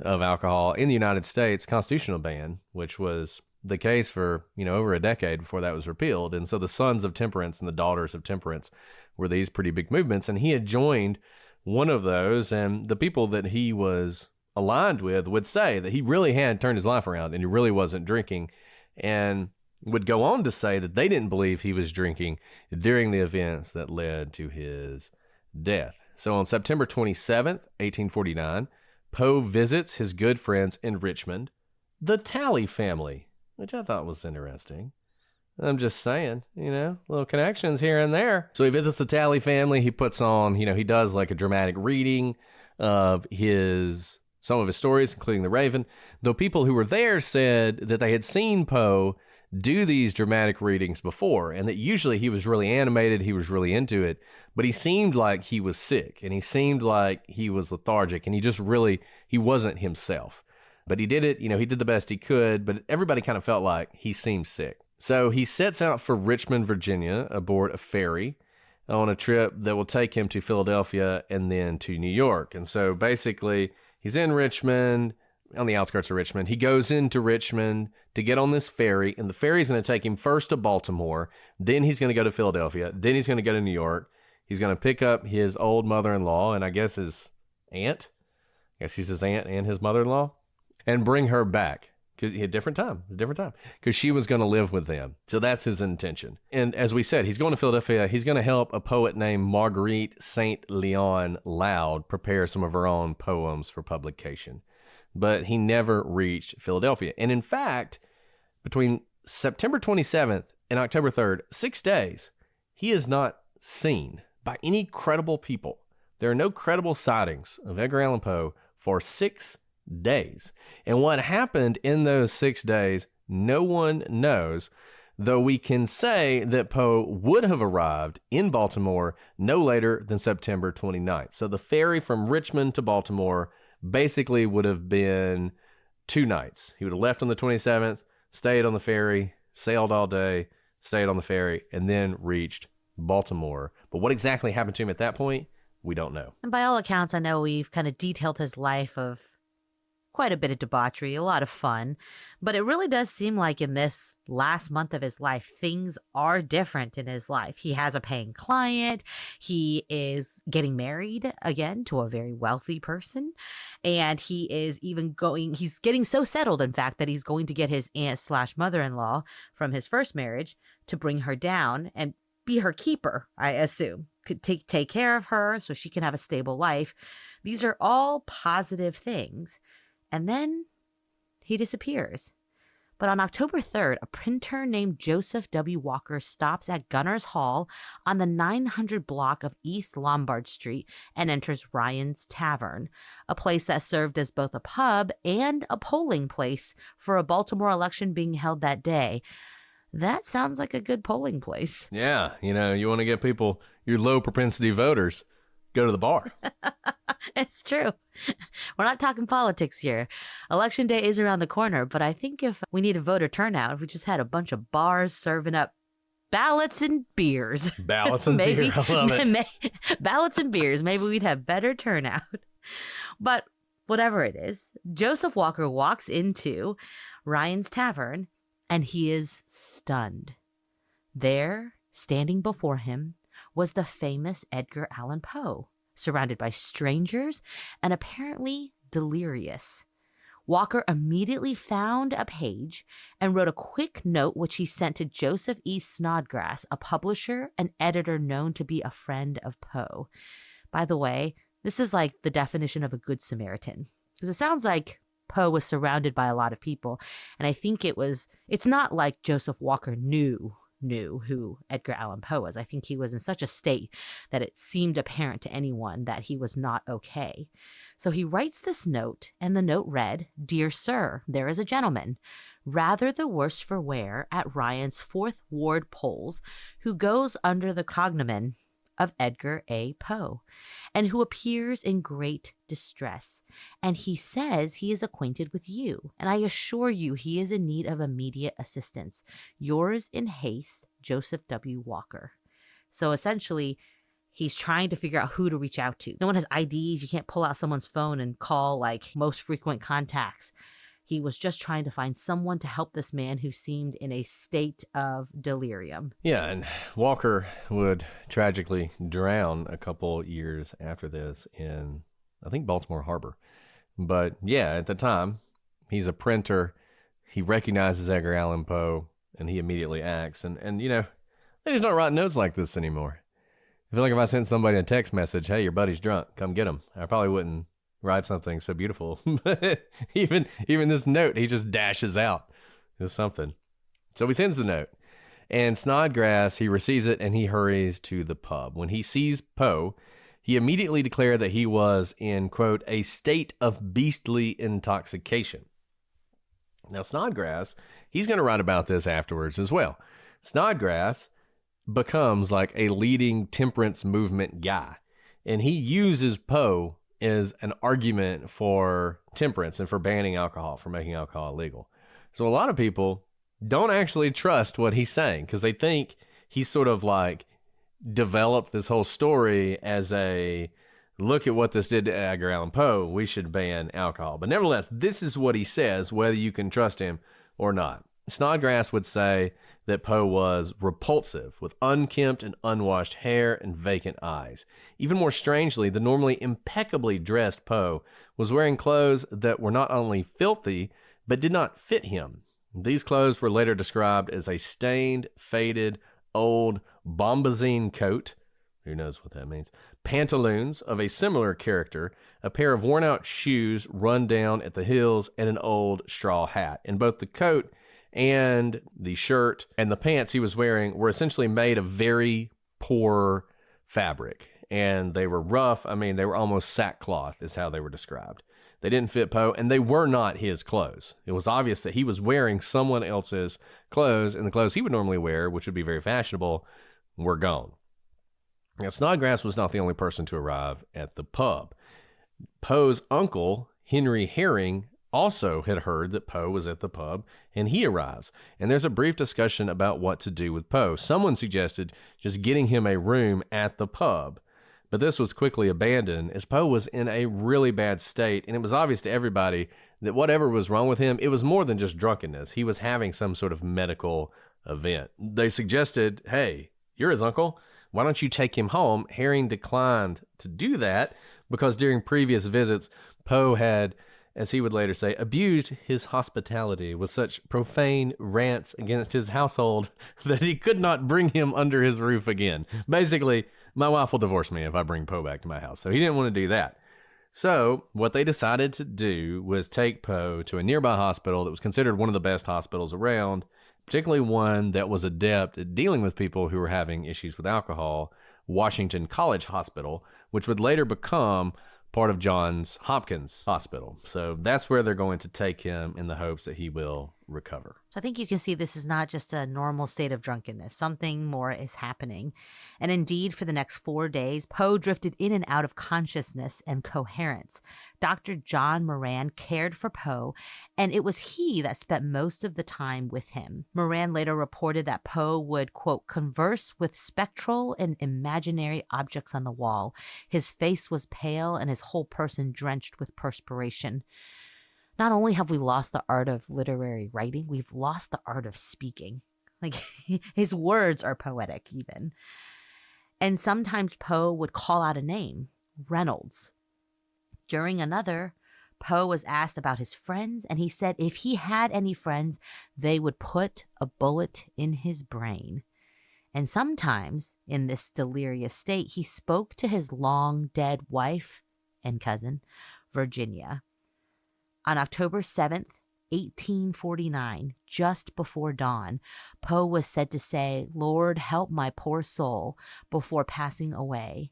of alcohol in the United States, constitutional ban, which was the case for, over a decade before that was repealed. And so the Sons of Temperance and the Daughters of Temperance were these pretty big movements. And he had joined one of those, and the people that he was aligned with would say that he really had turned his life around and he really wasn't drinking, and would go on to say that they didn't believe he was drinking during the events that led to his death. So on September 27th, 1849, Poe visits his good friends in Richmond, the Talley family, which I thought was interesting. I'm just saying, little connections here and there. So he visits the Talley family. He puts on, he does like a dramatic reading of some of his stories, including The Raven. Though people who were there said that they had seen Poe do these dramatic readings before, and that usually he was really animated, he was really into it, but he seemed like he was sick, and he seemed like he was lethargic, and he wasn't himself. But he did it, he did the best he could, but everybody kind of felt like he seemed sick. So he sets out for Richmond, Virginia, aboard a ferry on a trip that will take him to Philadelphia and then to New York. And so basically, he's in Richmond, on the outskirts of Richmond. He goes into Richmond to get on this ferry, and the ferry's going to take him first to Baltimore, then he's going to go to Philadelphia, then he's going to go to New York. He's going to pick up his old mother-in-law, and I guess his aunt. I guess he's his aunt and his mother-in-law, and bring her back. It's a different time, because she was going to live with them. So that's his intention. And as we said, he's going to Philadelphia. He's going to help a poet named Marguerite St. Leon Loud prepare some of her own poems for publication. But he never reached Philadelphia. And in fact, between September 27th and October 3rd, 6 days, he is not seen by any credible people. There are no credible sightings of Edgar Allan Poe for 6 days. And what happened in those 6 days, no one knows, though we can say that Poe would have arrived in Baltimore no later than September 29th. So the ferry from Richmond to Baltimore basically would have been 2 nights. He would have left on the 27th, stayed on the ferry, sailed all day, stayed on the ferry, and then reached Baltimore. But what exactly happened to him at that point, we don't know. And by all accounts, I know we've kind of detailed his life of quite a bit of debauchery, a lot of fun, but it really does seem like in this last month of his life, things are different in his life. He has a paying client. He is getting married again to a very wealthy person. And he is he's getting so settled, in fact, that he's going to get his aunt/mother-in-law from his first marriage to bring her down and be her keeper, I assume. Could take care of her so she can have a stable life. These are all positive things. And then he disappears. But on October 3rd, a printer named Joseph W. Walker stops at Gunner's Hall on the 900 block of East Lombard Street and enters Ryan's Tavern, a place that served as both a pub and a polling place for a Baltimore election being held that day. That sounds like a good polling place. Yeah, you want to get people, your low propensity voters, go to the bar. It's true. We're not talking politics here. Election day is around the corner, but I think if we need a voter turnout, if we just had a bunch of bars serving up ballots and beers. Ballots and beer, I love it. Ballots and beers, maybe we'd have better turnout. But whatever it is, Joseph Walker walks into Ryan's Tavern and he is stunned. There, standing before him, was the famous Edgar Allan Poe, surrounded by strangers and apparently delirious. Walker immediately found a page and wrote a quick note which he sent to Joseph E. Snodgrass, a publisher and editor known to be a friend of Poe. By the way, this is like the definition of a good Samaritan, because it sounds like Poe was surrounded by a lot of people, and I think it's not like Joseph Walker knew who Edgar Allan Poe was. I think he was in such a state that it seemed apparent to anyone that he was not okay. So he writes this note, and the note read, "Dear Sir, there is a gentleman, rather the worse for wear, at Ryan's 4th Ward polls, who goes under the cognomen of Edgar A. Poe, and who appears in great distress. And he says he is acquainted with you, and I assure you he is in need of immediate assistance. Yours in haste, Joseph W. Walker." So essentially, he's trying to figure out who to reach out to. No one has IDs. You can't pull out someone's phone and call like most frequent contacts. He was just trying to find someone to help this man who seemed in a state of delirium. Yeah, and Walker would tragically drown a couple years after this in, I think, Baltimore Harbor. But yeah, at the time, he's a printer. He recognizes Edgar Allan Poe, and he immediately acts. And they just don't write notes like this anymore. I feel like if I sent somebody a text message, "Hey, your buddy's drunk, come get him," I probably wouldn't write something so beautiful. But even this note, he just dashes out. It's something. So he sends the note, and Snodgrass, he receives it and he hurries to the pub. When he sees Poe, he immediately declared that he was in, quote, "a state of beastly intoxication." Now Snodgrass, he's going to write about this afterwards as well. Snodgrass becomes like a leading temperance movement guy, and he uses Poe is an argument for temperance and for banning alcohol, for making alcohol illegal. So a lot of people don't actually trust what he's saying because they think he's sort of like developed this whole story as a, look at what this did to Edgar Allan Poe, we should ban alcohol. But nevertheless, this is what he says, whether you can trust him or not. Snodgrass would say that Poe was repulsive, with unkempt and unwashed hair and vacant eyes. Even more strangely, the normally impeccably dressed Poe was wearing clothes that were not only filthy, but did not fit him. These clothes were later described as a stained, faded, old bombazine coat, who knows what that means, pantaloons of a similar character, a pair of worn-out shoes run down at the heels, and an old straw hat. And both the coat and the shirt and the pants he was wearing were essentially made of very poor fabric. And they were rough. I mean, they were almost sackcloth is how they were described. They didn't fit Poe, and they were not his clothes. It was obvious that he was wearing someone else's clothes, and the clothes he would normally wear, which would be very fashionable, were gone. Now, Snodgrass was not the only person to arrive at the pub. Poe's uncle, Henry Herring, also had heard that Poe was at the pub, and he arrives. And there's a brief discussion about what to do with Poe. Someone suggested just getting him a room at the pub, but this was quickly abandoned as Poe was in a really bad state, and it was obvious to everybody that whatever was wrong with him, it was more than just drunkenness. He was having some sort of medical event. They suggested, "Hey, you're his uncle. Why don't you take him home?" Herring declined to do that because during previous visits, Poe had, as he would later say, abused his hospitality with such profane rants against his household that he could not bring him under his roof again. Basically, my wife will divorce me if I bring Poe back to my house. So he didn't want to do that. So what they decided to do was take Poe to a nearby hospital that was considered one of the best hospitals around, particularly one that was adept at dealing with people who were having issues with alcohol, Washington College Hospital, which would later become part of Johns Hopkins Hospital. So that's where they're going to take him in the hopes that he will recover. So I think you can see this is not just a normal state of drunkenness. Something more is happening. And indeed, for the next 4 days, Poe drifted in and out of consciousness and coherence. Dr. John Moran cared for Poe, and it was he that spent most of the time with him. Moran later reported that Poe would, quote, converse with spectral and imaginary objects on the wall. His face was pale and his whole person drenched with perspiration. Not only have we lost the art of literary writing, we've lost the art of speaking. Like, his words are poetic even. And sometimes Poe would call out a name, Reynolds. During another, Poe was asked about his friends, and he said if he had any friends, they would put a bullet in his brain. And sometimes, in this delirious state, he spoke to his long-dead wife and cousin, Virginia. On October 7th, 1849, just before dawn, Poe was said to say, "Lord, help my poor soul," before passing away.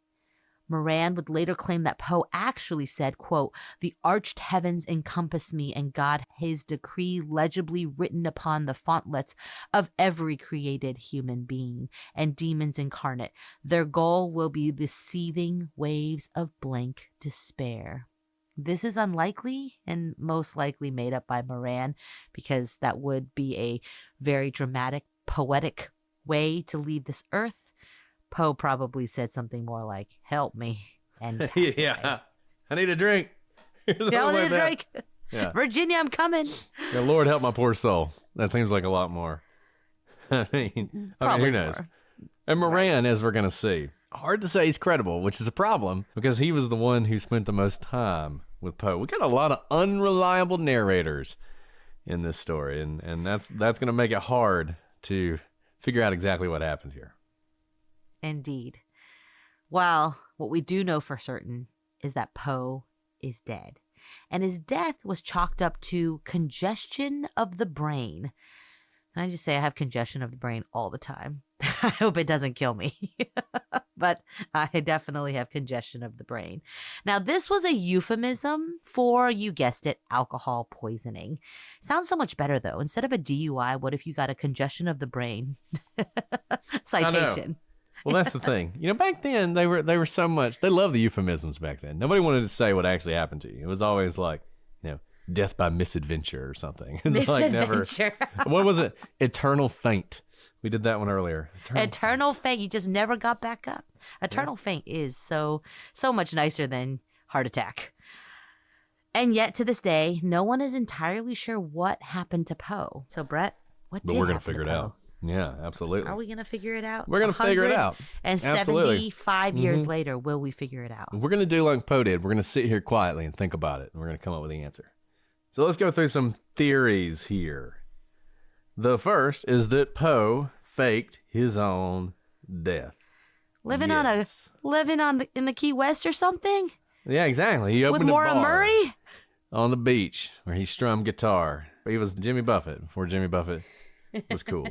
Moran would later claim that Poe actually said, quote, "The arched heavens encompass me, and God his decree legibly written upon the frontlets of every created human being, and demons incarnate. Their goal will be the seething waves of blank despair." This is unlikely and most likely made up by Moran, because that would be a very dramatic, poetic way to leave this earth. Poe probably said something more like, "Help me," and pass Yeah, away. I need a drink. Here's Yeah, I another need a way that- drink. Yeah. Virginia, I'm coming. Yeah, Lord help my poor soul. That seems like a lot more. I mean, Probably who knows? more. And Moran, as we're going to see, hard to say he's credible, which is a problem because he was the one who spent the most time with Poe. We got a lot of unreliable narrators in this story, and that's going to make it hard to figure out exactly what happened here. Indeed. Well, what we do know for certain is that Poe is dead. And his death was chalked up to congestion of the brain. And I just say I have congestion of the brain all the time. I hope it doesn't kill me. But I definitely have congestion of the brain. Now, this was a euphemism for, you guessed it, alcohol poisoning. Sounds so much better, though. Instead of a DUI, what if you got a congestion of the brain citation? Well, that's the thing. You know, back then they were so much. They loved the euphemisms back then. Nobody wanted to say what actually happened to you. It was always like, death by misadventure or something. It's like never. What was it? Eternal faint. We did that one earlier. Eternal faint. You just never got back up. Eternal faint is so much nicer than heart attack. And yet to this day, no one is entirely sure what happened to Poe. So Brett, what did But we're happen gonna figure to it Poe? out. Yeah, absolutely. Are we going to figure it out? We're going to figure it out. And Absolutely. 75 years later, will we figure it out? We're going to do like Poe did. We're going to sit here quietly and think about it. And we're going to come up with the answer. So let's go through some theories here. The first is that Poe faked his own death. Living Yes. in the Key West or something? Yeah, exactly. He opened With a Maura bar Murray? on the beach where he strummed guitar. He was Jimmy Buffett before Jimmy Buffett was cool.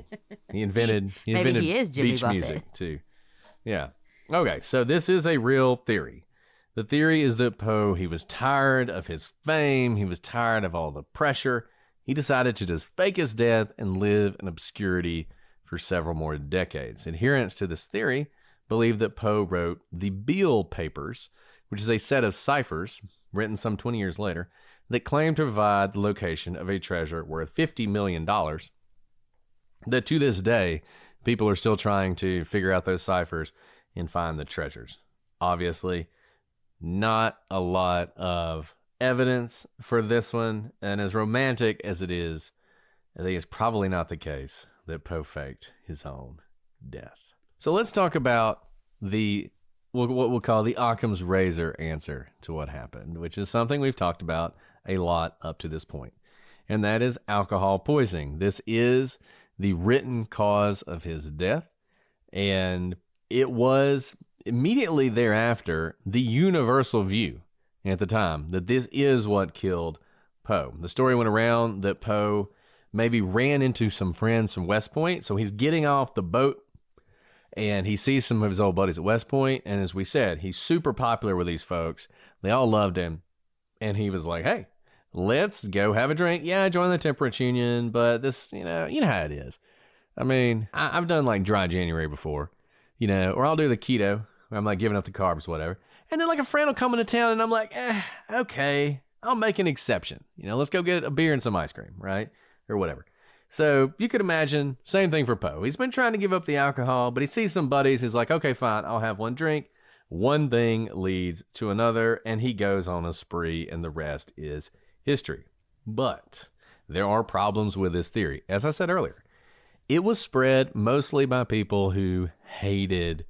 He invented Maybe he is Jimmy beach Buffett. music too. Yeah. Okay, so this is a real theory. The theory is that Poe, he was tired of his fame. He was tired of all the pressure. He decided to just fake his death and live in obscurity for several more decades. Adherents to this theory believe that Poe wrote the Beale Papers, which is a set of ciphers written some 20 years later that claim to provide the location of a treasure worth $50 million. That to this day, people are still trying to figure out those ciphers and find the treasures. Obviously, not a lot of evidence for this one, and as romantic as it is, I think it's probably not the case that Poe faked his own death. So let's talk about what we'll call the Occam's razor answer to what happened, which is something we've talked about a lot up to this point, and that is alcohol poisoning. This is the written cause of his death, and it was immediately thereafter the universal view at the time that this is what killed Poe. The story went around that Poe maybe ran into some friends from West Point. So he's getting off the boat and he sees some of his old buddies at West Point. And as we said, he's super popular with these folks. They all loved him. And he was like, hey, let's go have a drink. Yeah, I joined the temperance union, but this, you know how it is. I mean, I've done like dry January before, or I'll do the keto where I'm like giving up the carbs, whatever. And then like a friend will come into town and I'm like, okay, I'll make an exception. Let's go get a beer and some ice cream, right? Or whatever. So you could imagine, same thing for Poe. He's been trying to give up the alcohol, but he sees some buddies. He's like, okay, fine, I'll have one drink. One thing leads to another, and he goes on a spree, and the rest is history. But there are problems with this theory. As I said earlier, it was spread mostly by people who hated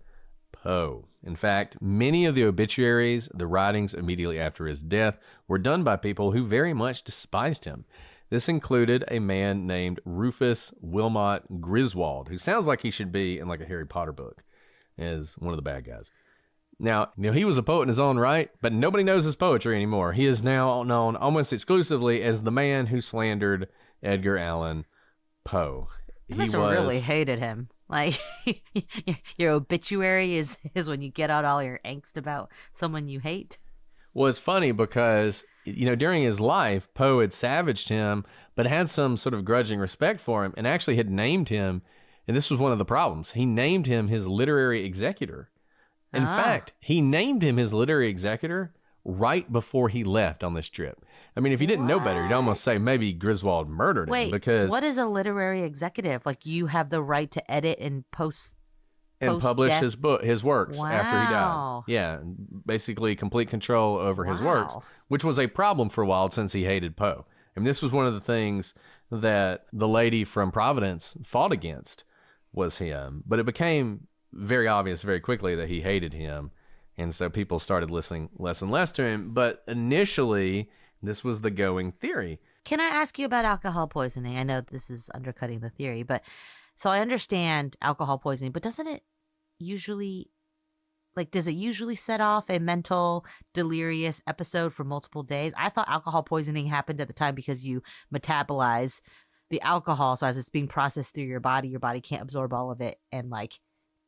Poe. In fact, many of the obituaries, the writings immediately after his death, were done by people who very much despised him. This included a man named Rufus Wilmot Griswold, who sounds like he should be in like a Harry Potter book as one of the bad guys. Now, he was a poet in his own right, but nobody knows his poetry anymore. He is now known almost exclusively as the man who slandered Edgar Allan Poe. You must have really hated him. Like, your obituary is when you get out all your angst about someone you hate. Well, it's funny because, during his life, Poe had savaged him, but had some sort of grudging respect for him and actually had named him, and this was one of the problems, he named him his literary executor. In fact, he named him his literary executor right before he left on this trip. I mean, if you didn't know better, you'd almost say maybe Griswold murdered him. Because what is a literary executive? Like, you have the right to edit and publish his works after he died. Yeah, basically complete control over his works, which was a problem for a while since he hated Poe. And this was one of the things that the lady from Providence fought against was him. But it became very obvious very quickly that he hated him. And so people started listening less and less to him. But initially, this was the going theory. Can I ask you about alcohol poisoning? I know this is undercutting the theory, but so I understand alcohol poisoning, but doesn't it usually, does it usually set off a mental delirious episode for multiple days? I thought alcohol poisoning happened at the time because you metabolize the alcohol. So as it's being processed through your body can't absorb all of it. And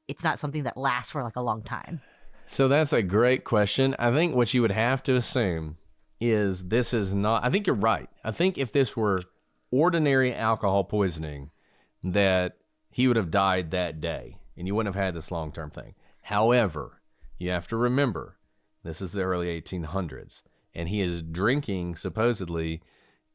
it's not something that lasts for a long time. So that's a great question. I think what you would have to assume is this is not, I think you're right. I think if this were ordinary alcohol poisoning, that he would have died that day and you wouldn't have had this long-term thing. However, you have to remember, this is the early 1800s, and he is drinking supposedly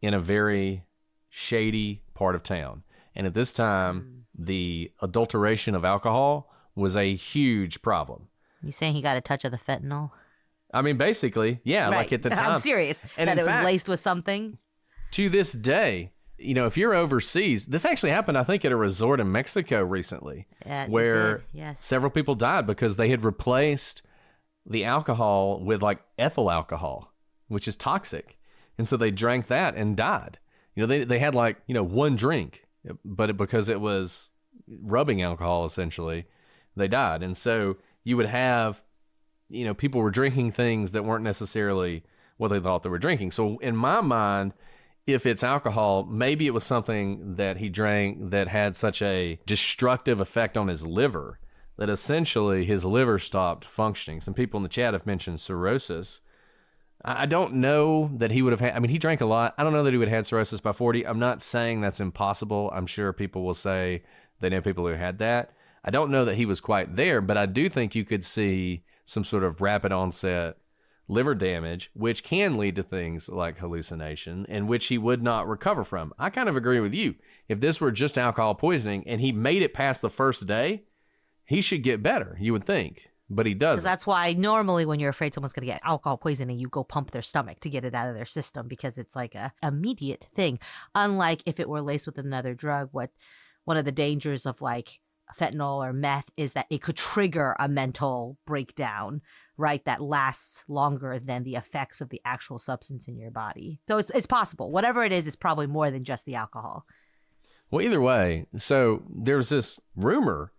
in a very shady part of town. And at this time, the adulteration of alcohol was a huge problem. You saying he got a touch of the fentanyl? I mean, basically, yeah, right. At the time. I'm serious. And that it was laced with something? To this day, if you're overseas, this actually happened, I think, at a resort in Mexico recently, where several people died because they had replaced the alcohol with ethyl alcohol, which is toxic. And so they drank that and died. They had one drink, but because it was rubbing alcohol, essentially, they died. And so you would have, people were drinking things that weren't necessarily what they thought they were drinking. So in my mind, if it's alcohol, maybe it was something that he drank that had such a destructive effect on his liver that essentially his liver stopped functioning. Some people in the chat have mentioned cirrhosis. I don't know that he would have had, he drank a lot. I don't know that he would have had cirrhosis by 40. I'm not saying that's impossible. I'm sure people will say they know people who had that. I don't know that he was quite there, but I do think you could see some sort of rapid onset liver damage, which can lead to things like hallucination and which he would not recover from. I kind of agree with you. If this were just alcohol poisoning and he made it past the first day, he should get better, you would think, but he doesn't. Because that's why normally when you're afraid someone's going to get alcohol poisoning, you go pump their stomach to get it out of their system because it's like a immediate thing. Unlike if it were laced with another drug, one of the dangers of fentanyl or meth is that it could trigger a mental breakdown, right? That lasts longer than the effects of the actual substance in your body. So it's possible. Whatever it is, it's probably more than just the alcohol. Well, either way, so there's this rumor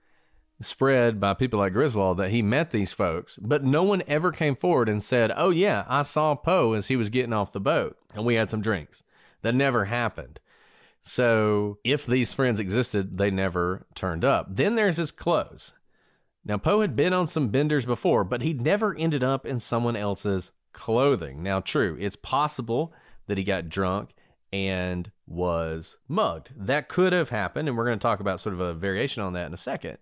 spread by people like Griswold that he met these folks, but no one ever came forward and said, oh yeah, I saw Poe as he was getting off the boat and we had some drinks. That never happened. So if these friends existed, they never turned up. Then there's his clothes. Now, Poe had been on some benders before, but he never ended up in someone else's clothing. Now, true, it's possible that he got drunk and was mugged. That could have happened, and we're going to talk about sort of a variation on that in a second.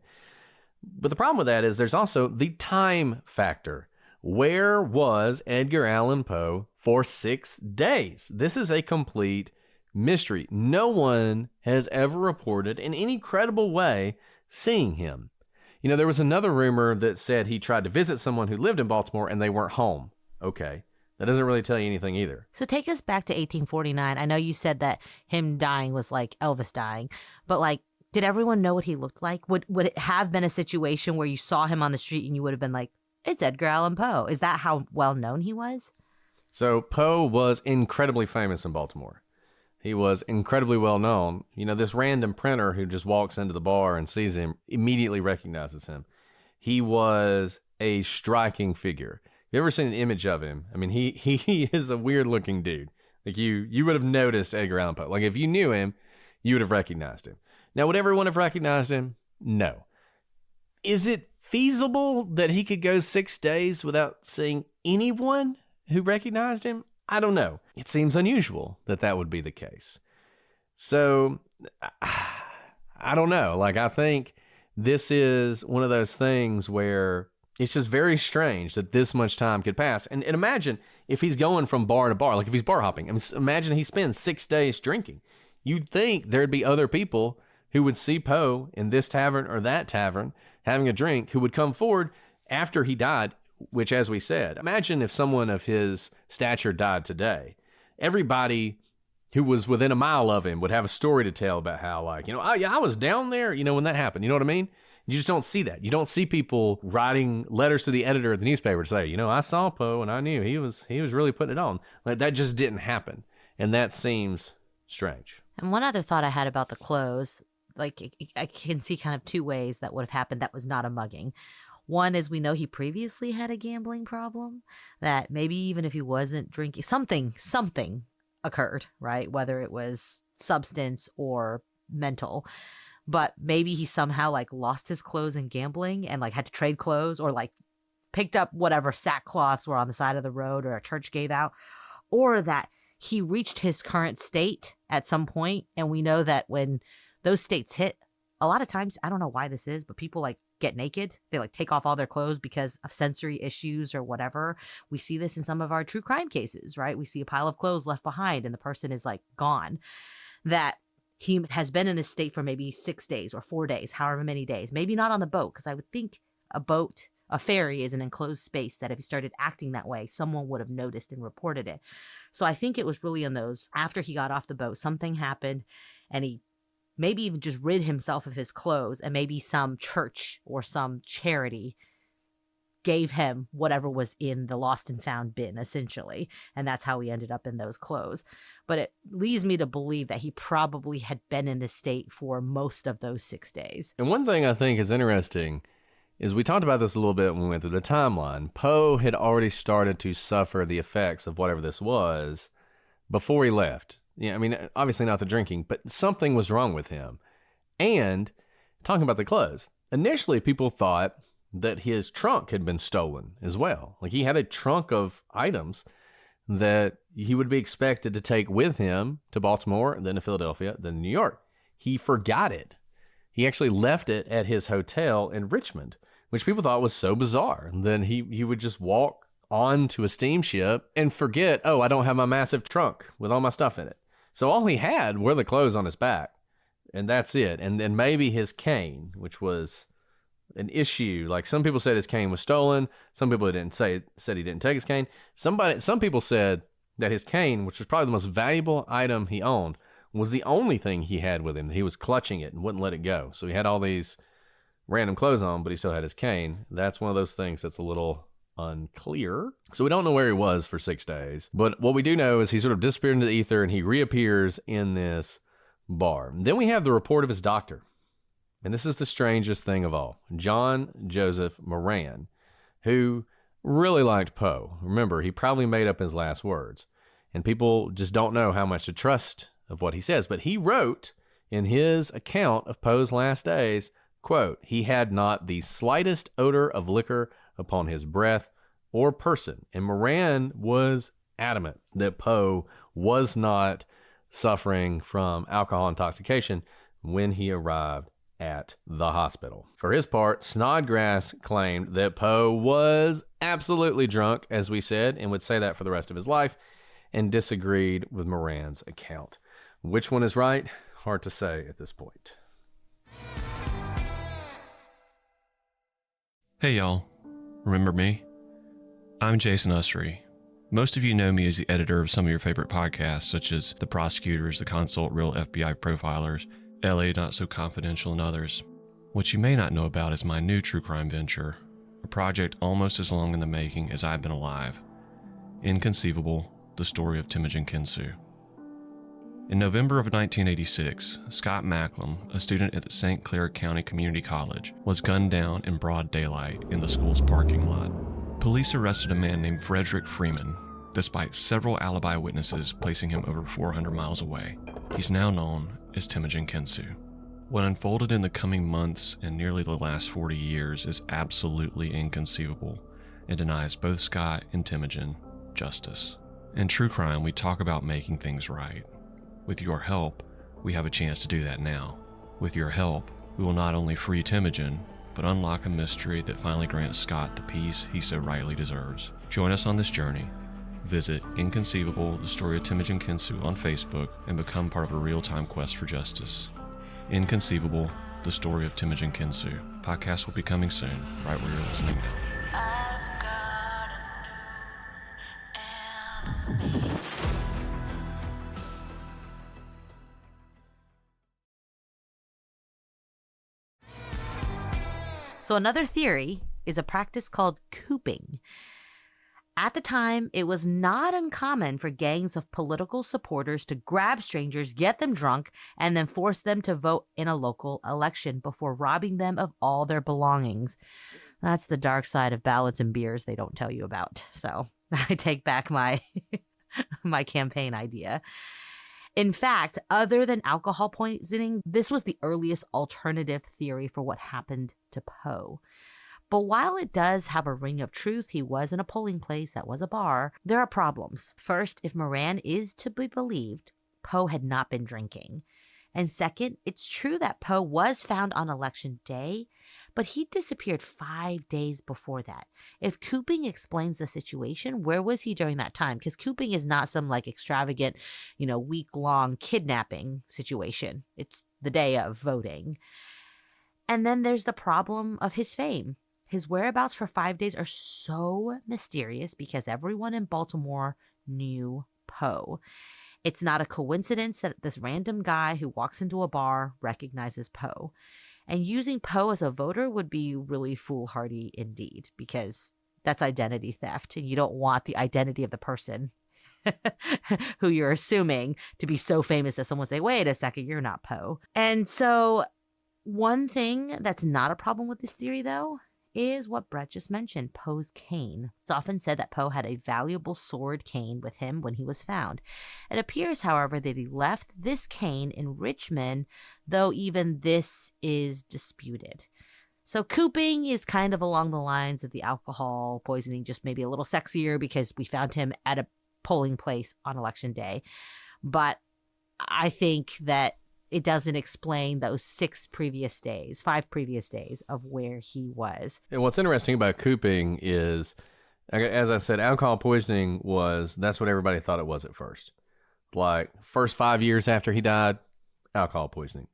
But the problem with that is there's also the time factor. Where was Edgar Allan Poe for 6 days? This is a complete mystery. No one has ever reported in any credible way seeing him. You know, there was another rumor that said he tried to visit someone who lived in Baltimore and they weren't home. Okay. That doesn't really tell you anything either. So take us back to 1849. I know you said that him dying was like Elvis dying, but like, did everyone know what he looked like? Would it have been a situation where you saw him on the street and you would have been like, it's Edgar Allan Poe? Is that how well known he was? So Poe was incredibly famous in Baltimore. He was incredibly well known. You know, this random printer who just walks into the bar and sees him immediately recognizes him. He was a striking figure. You ever seen an image of him? I mean, he is a weird looking dude. Like you would have noticed Edgar Allan Poe. Like if you knew him, you would have recognized him. Now, would everyone have recognized him? No. Is it feasible that he could go 6 days without seeing anyone who recognized him? I don't know. It seems unusual that that would be the case. So, I don't know. Like, I think this is one of those things where it's just very strange that this much time could pass. And imagine if he's going from bar to bar, like if he's bar hopping. I mean, imagine he spends 6 days drinking. You'd think there'd be other people who would see Poe in this tavern or that tavern having a drink who would come forward after he died, which, as we said, imagine if someone of his stature died today. Everybody who was within a mile of him would have a story to tell about how, like, you know, I was down there, you know, when that happened. You know what I mean? You just don't see that. You don't see people writing letters to the editor of the newspaper to say, you know, I saw Poe and I knew he was really putting it on. Like, that just didn't happen. And that seems strange. And one other thought I had about the clothes, like I can see kind of two ways that would have happened that was not a mugging. One is we know he previously had a gambling problem, that maybe even if he wasn't drinking, something occurred, right? Whether it was substance or mental. But maybe he somehow like lost his clothes in gambling and like had to trade clothes, or like picked up whatever sackcloths were on the side of the road or a church gave out, or that he reached his current state at some point. And we know that when those states hit, a lot of times, I don't know why this is, but people like get naked. They like take off all their clothes because of sensory issues or whatever. We see this in some of our true crime cases, right? We see a pile of clothes left behind and the person is like gone. That he has been in this state for maybe 6 days or 4 days, however many days. Maybe not on the boat, because I would think a ferry is an enclosed space that if he started acting that way, someone would have noticed and reported it. So I think it was really in those, after he got off the boat, something happened and he maybe even just rid himself of his clothes, and maybe some church or some charity gave him whatever was in the lost and found bin, essentially. And that's how he ended up in those clothes. But it leads me to believe that he probably had been in this state for most of those 6 days. And one thing I think is interesting is we talked about this a little bit when we went through the timeline. Poe had already started to suffer the effects of whatever this was before he left. Yeah, I mean, obviously not the drinking, but something was wrong with him. And talking about the clothes, initially people thought that his trunk had been stolen as well. Like he had a trunk of items that he would be expected to take with him to Baltimore, then to Philadelphia, then to New York. He forgot it. He actually left it at his hotel in Richmond, which people thought was so bizarre. And then he would just walk on to a steamship and forget, oh, I don't have my massive trunk with all my stuff in it. So all he had were the clothes on his back, and that's it. And then maybe his cane, which was an issue. Like some people said his cane was stolen. Some people said he didn't take his cane. Some people said that his cane, which was probably the most valuable item he owned, was the only thing he had with him. He was clutching it and wouldn't let it go. So he had all these random clothes on, but he still had his cane. That's one of those things that's a little unclear. So we don't know where he was for 6 days. But what we do know is he sort of disappeared into the ether and he reappears in this bar. Then we have the report of his doctor. And this is the strangest thing of all. John Joseph Moran, who really liked Poe. Remember, he probably made up his last words. And people just don't know how much to trust of what he says. But he wrote in his account of Poe's last days, quote, "He had not the slightest odor of liquor upon his breath or person." And Moran was adamant that Poe was not suffering from alcohol intoxication when he arrived at the hospital. For his part, Snodgrass claimed that Poe was absolutely drunk, as we said, and would say that for the rest of his life, and disagreed with Moran's account. Which one is right? Hard to say at this point. Hey y'all, remember me? I'm Jason Usry. Most of you know me as the editor of some of your favorite podcasts, such as The Prosecutors, The Consult, Real FBI Profilers, LA Not So Confidential, and others. What you may not know about is my new true crime venture, a project almost as long in the making as I've been alive. Inconceivable, the story of Temujin Kinsu. In November of 1986, Scott Macklem, a student at the St. Clair County Community College, was gunned down in broad daylight in the school's parking lot. Police arrested a man named Frederick Freeman, despite several alibi witnesses placing him over 400 miles away. He's now known as Temujin Kinsu. What unfolded in the coming months and nearly the last 40 years is absolutely inconceivable and denies both Scott and Temujin justice. In true crime, we talk about making things right. With your help, we have a chance to do that now. With your help, we will not only free Temujin, but unlock a mystery that finally grants Scott the peace he so rightly deserves. Join us on this journey. Visit Inconceivable, the story of Temujin Kinsu on Facebook and become part of a real-time quest for justice. Inconceivable, the story of Temujin Kinsu. Podcast will be coming soon, right where you're listening now. So another theory is a practice called cooping. At the time, it was not uncommon for gangs of political supporters to grab strangers, get them drunk, and then force them to vote in a local election before robbing them of all their belongings. That's the dark side of ballots and beers they don't tell you about. So I take back my my campaign idea. In fact, other than alcohol poisoning, this was the earliest alternative theory for what happened to Poe. But while it does have a ring of truth, he was in a polling place that was a bar, there are problems. First, if Moran is to be believed, Poe had not been drinking. And second, it's true that Poe was found on election day, but he disappeared 5 days before that. If cooping explains the situation, where was he during that time? Because cooping is not some like extravagant, week-long kidnapping situation. It's the day of voting. And then there's the problem of his fame. His whereabouts for 5 days are so mysterious because everyone in Baltimore knew Poe. It's not a coincidence that this random guy who walks into a bar recognizes Poe. And using Poe as a voter would be really foolhardy indeed, because that's identity theft, and you don't want the identity of the person who you're assuming to be so famous that someone say, wait a second, you're not Poe. And so one thing that's not a problem with this theory, though, is what Brett just mentioned, Poe's cane. It's often said that Poe had a valuable sword cane with him when he was found. It appears, however, that he left this cane in Richmond, though even this is disputed. So cooping is kind of along the lines of the alcohol poisoning, just maybe a little sexier because we found him at a polling place on election day. But I think that it doesn't explain those 5 previous days of where he was. And what's interesting about cooping is, as I said, alcohol poisoning that's what everybody thought it was at first. Like, first 5 years after he died, alcohol poisoning.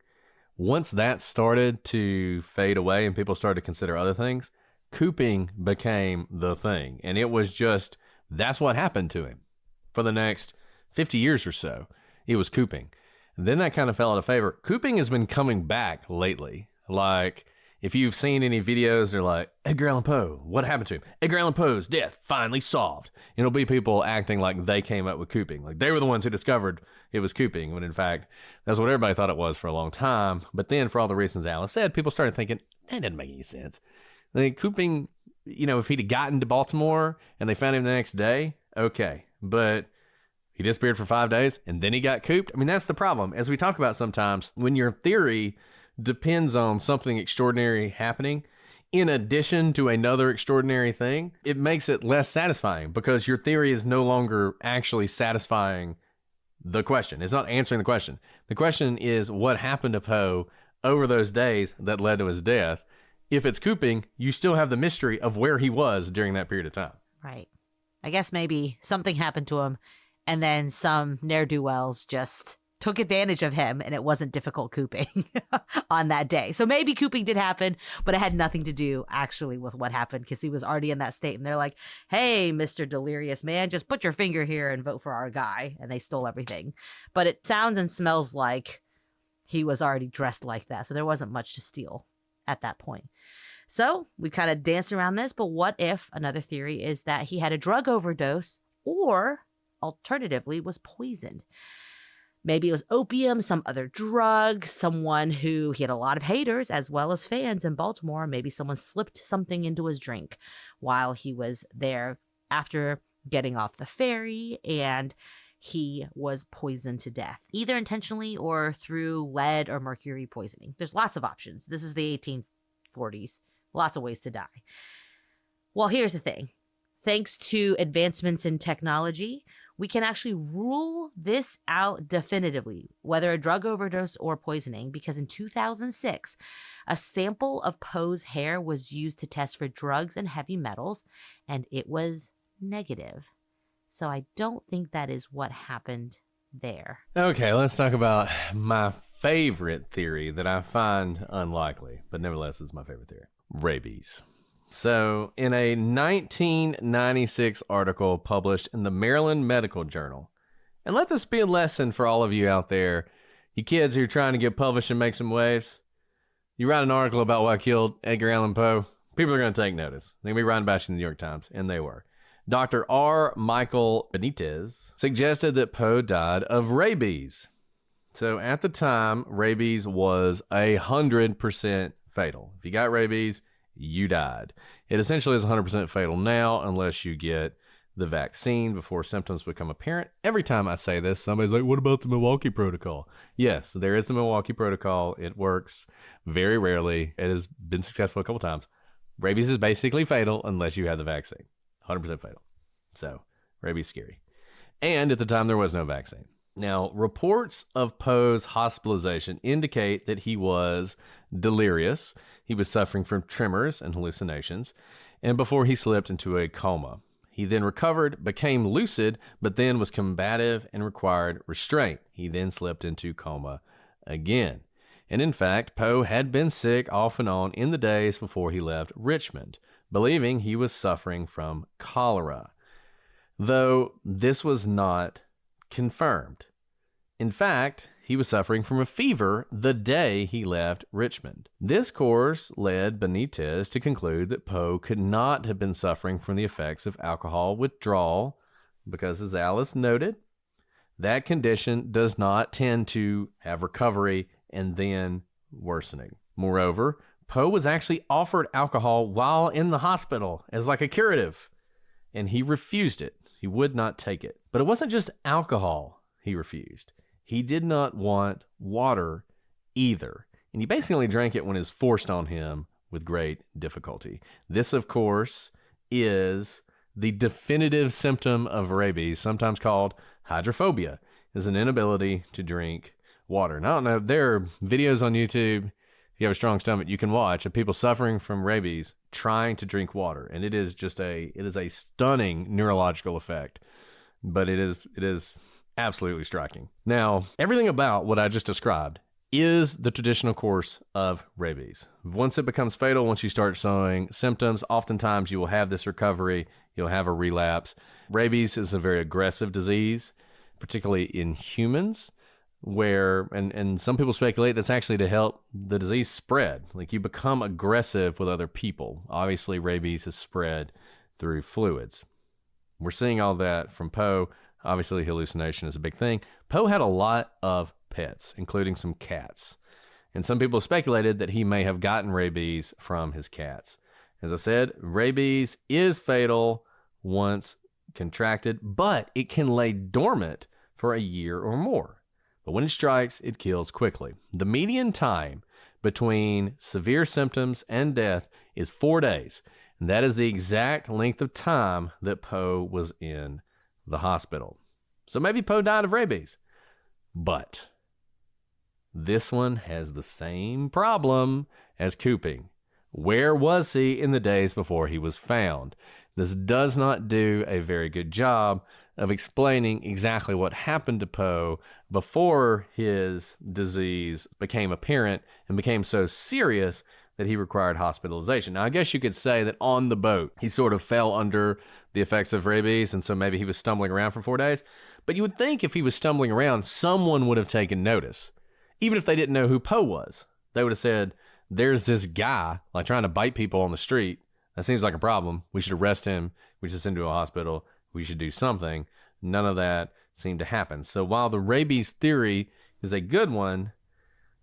Once that started to fade away and people started to consider other things, cooping became the thing. And it was just, that's what happened to him. For the next 50 years or so, it was cooping. Then that kind of fell out of favor. Cooping has been coming back lately. Like, If you've seen any videos, they're like, Edgar Allan Poe, what happened to him? Edgar Allan Poe's death finally solved. And it'll be people acting like they came up with cooping. Like they were the ones who discovered it was cooping, when in fact, that's what everybody thought it was for a long time. But then for all the reasons Alice said, people started thinking, that didn't make any sense. Like cooping, if he'd have gotten to Baltimore and they found him the next day, okay. But he disappeared for 5 days and then he got cooped. I mean, that's the problem. As we talk about sometimes, when your theory depends on something extraordinary happening in addition to another extraordinary thing, it makes it less satisfying because your theory is no longer actually satisfying the question. It's not answering the question. The question is what happened to Poe over those days that led to his death. If it's cooping, you still have the mystery of where he was during that period of time. Right. I guess maybe something happened to him and then some ne'er-do-wells just took advantage of him and it wasn't difficult cooping on that day. So maybe cooping did happen, but it had nothing to do actually with what happened because he was already in that state and they're like, hey, Mr. Delirious Man, just put your finger here and vote for our guy. And they stole everything. But it sounds and smells like he was already dressed like that. So there wasn't much to steal at that point. So we kind of danced around this, but what if another theory is that he had a drug overdose or alternatively was poisoned? Maybe it was opium, some other drug, someone who he had a lot of haters as well as fans in Baltimore. Maybe someone slipped something into his drink while he was there after getting off the ferry and he was poisoned to death, either intentionally or through lead or mercury poisoning. There's lots of options. This is the 1840s. Lots of ways to die. Well, here's the thing. Thanks to advancements in technology, we can actually rule this out definitively, whether a drug overdose or poisoning, because in 2006, a sample of Poe's hair was used to test for drugs and heavy metals, and it was negative. So I don't think that is what happened there. Okay, let's talk about my favorite theory that I find unlikely, but nevertheless is my favorite theory. Rabies. So, in a 1996 article published in the Maryland Medical Journal, and let this be a lesson for all of you out there, you kids who are trying to get published and make some waves, you write an article about what killed Edgar Allan Poe, people are going to take notice. They're going to be writing about you in the New York Times, and they were. Dr. R. Michael Benitez suggested that Poe died of rabies. So, at the time, rabies was 100% fatal. If you got rabies, you died. It essentially is 100% fatal now unless you get the vaccine before symptoms become apparent. Every time I say this, somebody's like, what about the Milwaukee Protocol? Yes, there is the Milwaukee Protocol. It works very rarely. It has been successful a couple times. Rabies is basically fatal unless you have the vaccine. 100% fatal. So, rabies is scary. And at the time, there was no vaccine. Now, reports of Poe's hospitalization indicate that he was delirious. He was suffering from tremors and hallucinations, and before he slipped into a coma. He then recovered, became lucid, but then was combative and required restraint. He then slipped into coma again. And in fact, Poe had been sick off and on in the days before he left Richmond, believing he was suffering from cholera, though this was not confirmed. In fact, he was suffering from a fever the day he left Richmond. This course led Benitez to conclude that Poe could not have been suffering from the effects of alcohol withdrawal because, as Alice noted, that condition does not tend to have recovery and then worsening. Moreover, Poe was actually offered alcohol while in the hospital as like a curative, and he refused it. He would not take it. But it wasn't just alcohol he refused. He did not want water either. And he basically only drank it when it was forced on him with great difficulty. This, of course, is the definitive symptom of rabies, sometimes called hydrophobia, is an inability to drink water. Now, I don't know, there are videos on YouTube, if you have a strong stomach, you can watch of people suffering from rabies trying to drink water. And it is a stunning neurological effect, but it is absolutely striking. Now, everything about what I just described is the traditional course of rabies. Once it becomes fatal, once you start showing symptoms, oftentimes you will have this recovery, you'll have a relapse. Rabies is a very aggressive disease, particularly in humans. where, and some people speculate that's actually to help the disease spread. Like you become aggressive with other people. Obviously, rabies is spread through fluids. We're seeing all that from Poe. Obviously, hallucination is a big thing. Poe had a lot of pets, including some cats. And some people speculated that he may have gotten rabies from his cats. As I said, rabies is fatal once contracted, but it can lay dormant for a year or more. But when it strikes, it kills quickly. The median time between severe symptoms and death is 4 days. And that is the exact length of time that Poe was in the hospital. So maybe Poe died of rabies. But this one has the same problem as Cooping. Where was he in the days before he was found? This does not do a very good job of explaining exactly what happened to Poe before his disease became apparent and became so serious that he required hospitalization. Now, I guess you could say that on the boat, he sort of fell under the effects of rabies, and so maybe he was stumbling around for 4 days. But you would think if he was stumbling around, someone would have taken notice. Even if they didn't know who Poe was, they would have said, there's this guy like trying to bite people on the street. That seems like a problem. We should arrest him. We should send him to a hospital. We should do something. None of that seemed to happen. So while the rabies theory is a good one,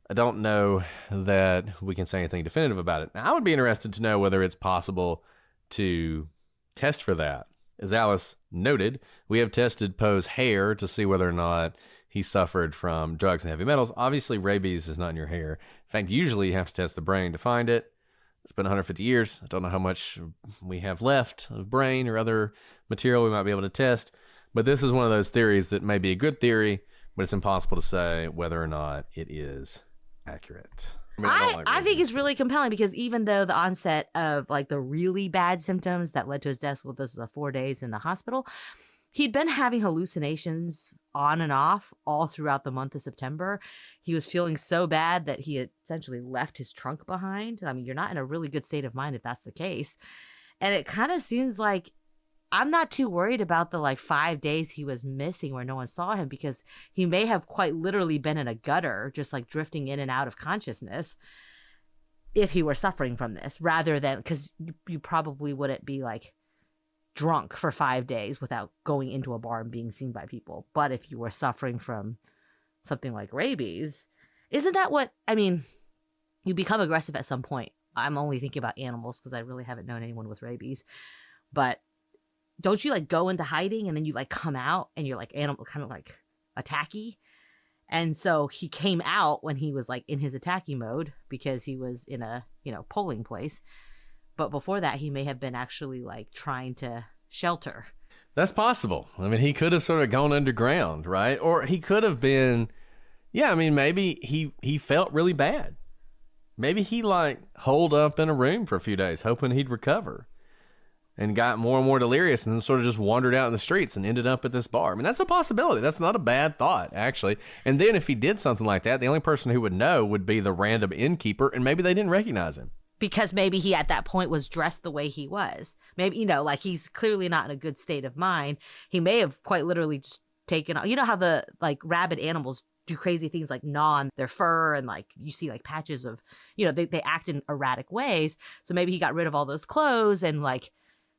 I don't know that we can say anything definitive about it. Now, I would be interested to know whether it's possible to test for that. As Alice noted, we have tested Poe's hair to see whether or not he suffered from drugs and heavy metals. Obviously, rabies is not in your hair. In fact, usually you have to test the brain to find it. It's been 150 years. I don't know how much we have left of brain or other material we might be able to test. But this is one of those theories that may be a good theory, but it's impossible to say whether or not it is accurate. I think it's really compelling because even though the onset of like the really bad symptoms that led to his death was the 4 days in the hospital, he'd been having hallucinations on and off all throughout the month of September. He was feeling so bad that he had essentially left his trunk behind. I mean, you're not in a really good state of mind if that's the case. And it kind of seems like I'm not too worried about the like 5 days he was missing where no one saw him, because he may have quite literally been in a gutter, just like drifting in and out of consciousness if he were suffering from this, rather than, because you probably wouldn't be like drunk for 5 days without going into a bar and being seen by people. But if you were suffering from something like rabies, isn't that what, I mean, you become aggressive at some point. I'm only thinking about animals because I really haven't known anyone with rabies. But don't you like go into hiding and then you like come out and you're like animal, kind of like attacky? And so he came out when he was like in his attacky mode because he was in a, polling place. But before that, he may have been actually like trying to shelter. That's possible. I mean, he could have sort of gone underground, right? Or he could have been, maybe he felt really bad. Maybe he like holed up in a room for a few days hoping he'd recover and got more and more delirious and then sort of just wandered out in the streets and ended up at this bar. I mean, that's a possibility. That's not a bad thought, actually. And then if he did something like that, the only person who would know would be the random innkeeper, and maybe they didn't recognize him. Because maybe he at that point was dressed the way he was. Maybe, like he's clearly not in a good state of mind. He may have quite literally just taken, how the like rabid animals do crazy things like gnaw on their fur and like you see like patches of, they act in erratic ways. So maybe he got rid of all those clothes and like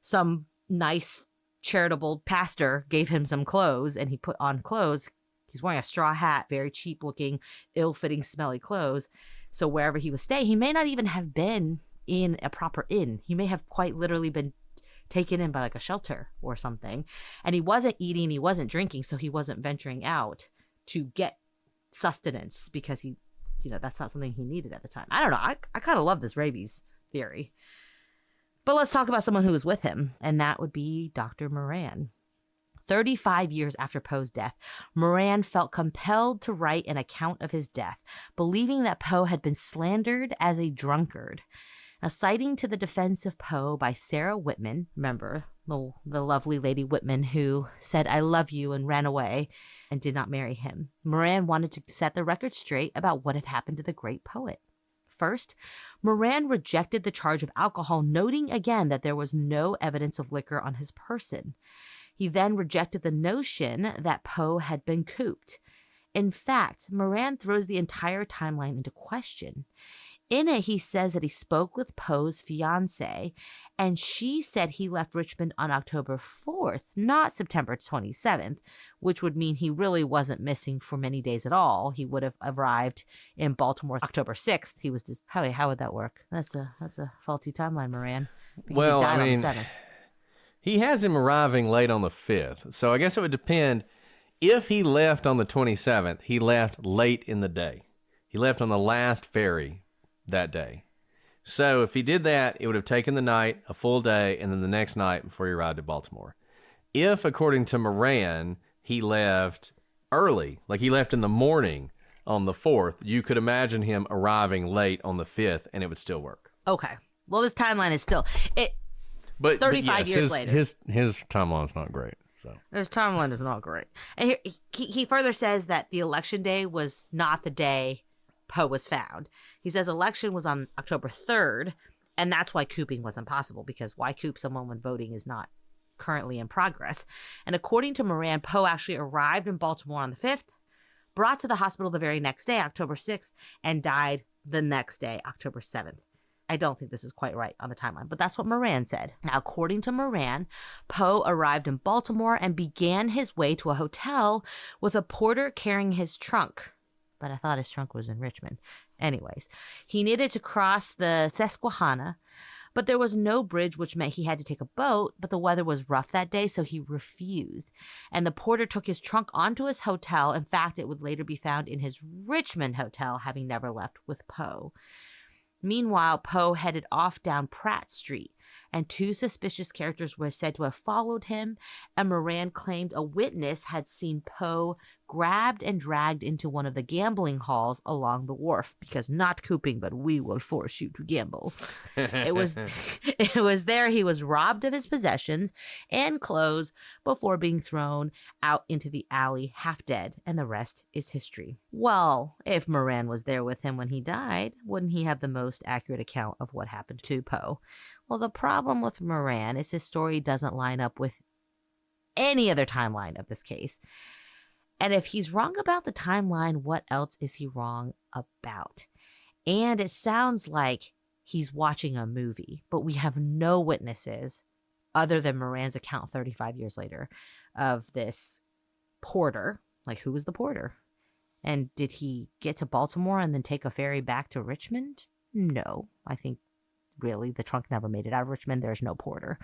some nice charitable pastor gave him some clothes and he put on clothes. He's wearing a straw hat, very cheap looking, ill-fitting, smelly clothes. So wherever he was staying, he may not even have been in a proper inn. He may have quite literally been taken in by like a shelter or something. And he wasn't eating, he wasn't drinking, so he wasn't venturing out to get sustenance because he, that's not something he needed at the time. I don't know. I kind of love this rabies theory. But let's talk about someone who was with him, and that would be Dr. Moran. 35 years after Poe's death, Moran felt compelled to write an account of his death, believing that Poe had been slandered as a drunkard. Now, citing to the defense of Poe by Sarah Whitman, remember the lovely Lady Whitman who said, "I love you," and ran away and did not marry him, Moran wanted to set the record straight about what had happened to the great poet. First, Moran rejected the charge of alcohol, noting again that there was no evidence of liquor on his person. He then rejected the notion that Poe had been cooped. In fact, Moran throws the entire timeline into question. In it, he says that he spoke with Poe's fiancée, and she said he left Richmond on October 4th, not September 27th, which would mean he really wasn't missing for many days at all. He would have arrived in Baltimore October 6th. He was just, how would that work? That's a faulty timeline, Moran. Because Well, he died I mean, on the 7th. he has him arriving late on the 5th. So I guess it would depend. If he left on the 27th, he left late in the day. He left on the last ferry that day. So if he did that, it would have taken the night, a full day, and then the next night before he arrived at Baltimore. If, according to Moran, he left early, like he left in the morning on the 4th, you could imagine him arriving late on the 5th, and it would still work. Okay. Well, this timeline is still... 35 years later. His timeline's not great. So his timeline is not great. And here, he further says that the election day was not the day Poe was found. He says election was on October 3rd, and that's why cooping was impossible, because why coop someone when voting is not currently in progress? And according to Moran, Poe actually arrived in Baltimore on the 5th, brought to the hospital the very next day, October 6th, and died the next day, October 7th. I don't think this is quite right on the timeline, but that's what Moran said. Now, according to Moran, Poe arrived in Baltimore and began his way to a hotel with a porter carrying his trunk. But I thought his trunk was in Richmond. Anyways, he needed to cross the Susquehanna, but there was no bridge, which meant he had to take a boat, but the weather was rough that day, so he refused. And the porter took his trunk onto his hotel. In fact, it would later be found in his Richmond hotel, having never left with Poe. Meanwhile, Poe headed off down Pratt Street, and two suspicious characters were said to have followed him, and Moran claimed a witness had seen Poe grabbed and dragged into one of the gambling halls along the wharf, because not cooping, but we will force you to gamble. It was there he was robbed of his possessions and clothes before being thrown out into the alley half dead, and the rest is history. Well, if Moran was there with him when he died, wouldn't he have the most accurate account of what happened to Poe? Well, the problem with Moran is his story doesn't line up with any other timeline of this case. And if he's wrong about the timeline, what else is he wrong about? And it sounds like he's watching a movie, but we have no witnesses other than Moran's account 35 years later of this porter. Like, who was the porter? And did he get to Baltimore and then take a ferry back to Richmond? No, I think really the trunk never made it out of Richmond. There's no porter.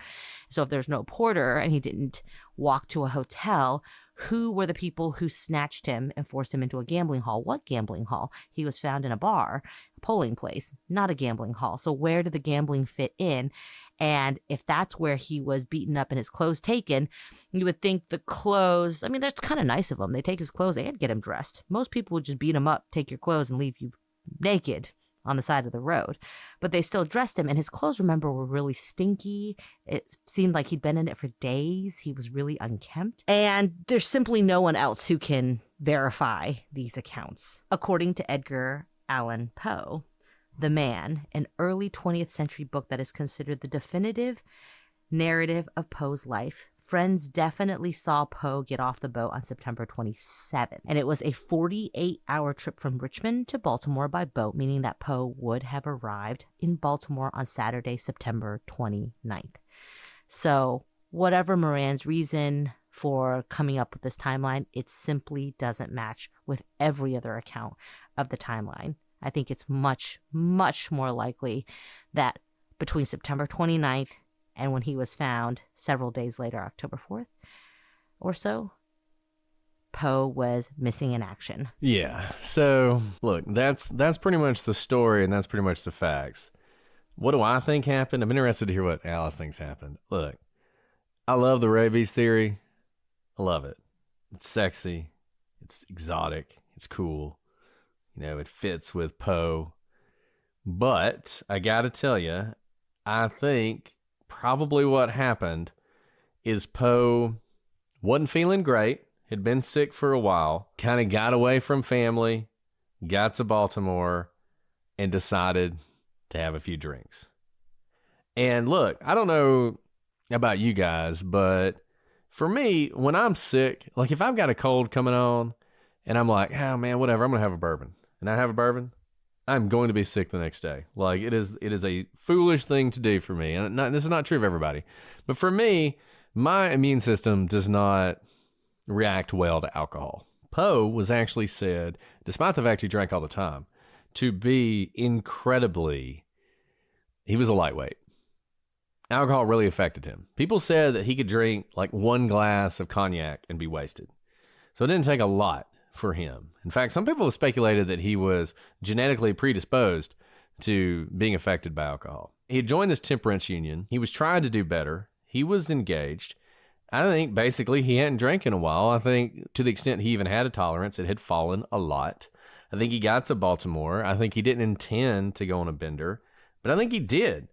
So if there's no porter and he didn't walk to a hotel, who were the people who snatched him and forced him into a gambling hall? What gambling hall? He was found in a bar, a polling place, not a gambling hall. So where did the gambling fit in? And if that's where he was beaten up and his clothes taken, you would think the clothes, I mean, that's kind of nice of them. They take his clothes and get him dressed. Most people would just beat him up, take your clothes, and leave you naked on the side of the road. But they still dressed him, and his clothes, remember, were really stinky. It seemed like he'd been in it for days. He was really unkempt. And there's simply no one else who can verify these accounts. According to Edgar Allan Poe, The Man, an early 20th century book that is considered the definitive narrative of Poe's life, friends definitely saw Poe get off the boat on September 27th. And it was a 48-hour trip from Richmond to Baltimore by boat, meaning that Poe would have arrived in Baltimore on Saturday, September 29th. So whatever Moran's reason for coming up with this timeline, it simply doesn't match with every other account of the timeline. I think it's much, much more likely that between September 29th and when he was found several days later, October 4th or so, Poe was missing in action. Yeah. So, look, that's pretty much the story, and that's pretty much the facts. What do I think happened? I'm interested to hear what Alice thinks happened. Look, I love the rabies theory. I love it. It's sexy. It's exotic. It's cool. You know, it fits with Poe. But I got to tell you, I think probably what happened is Poe wasn't feeling great, had been sick for a while, kind of got away from family, got to Baltimore, and decided to have a few drinks. And look, I don't know about you guys, but for me, when I'm sick, like if I've got a cold coming on and I'm like, oh man, whatever, I'm going to have a bourbon. And I have a bourbon, I'm going to be sick the next day. Like, it is a foolish thing to do for me. And this is not true of everybody. But for me, my immune system does not react well to alcohol. Poe was actually said, despite the fact he drank all the time, to be incredibly, he was a lightweight. Alcohol really affected him. People said that he could drink like 1 glass of cognac and be wasted. So it didn't take a lot for him. In fact, some people have speculated that he was genetically predisposed to being affected by alcohol. He had joined this temperance union. He was trying to do better. He was engaged. I think basically he hadn't drank in a while. I think to the extent he even had a tolerance, it had fallen a lot. I think he got to Baltimore. I think he didn't intend to go on a bender, but I think he did.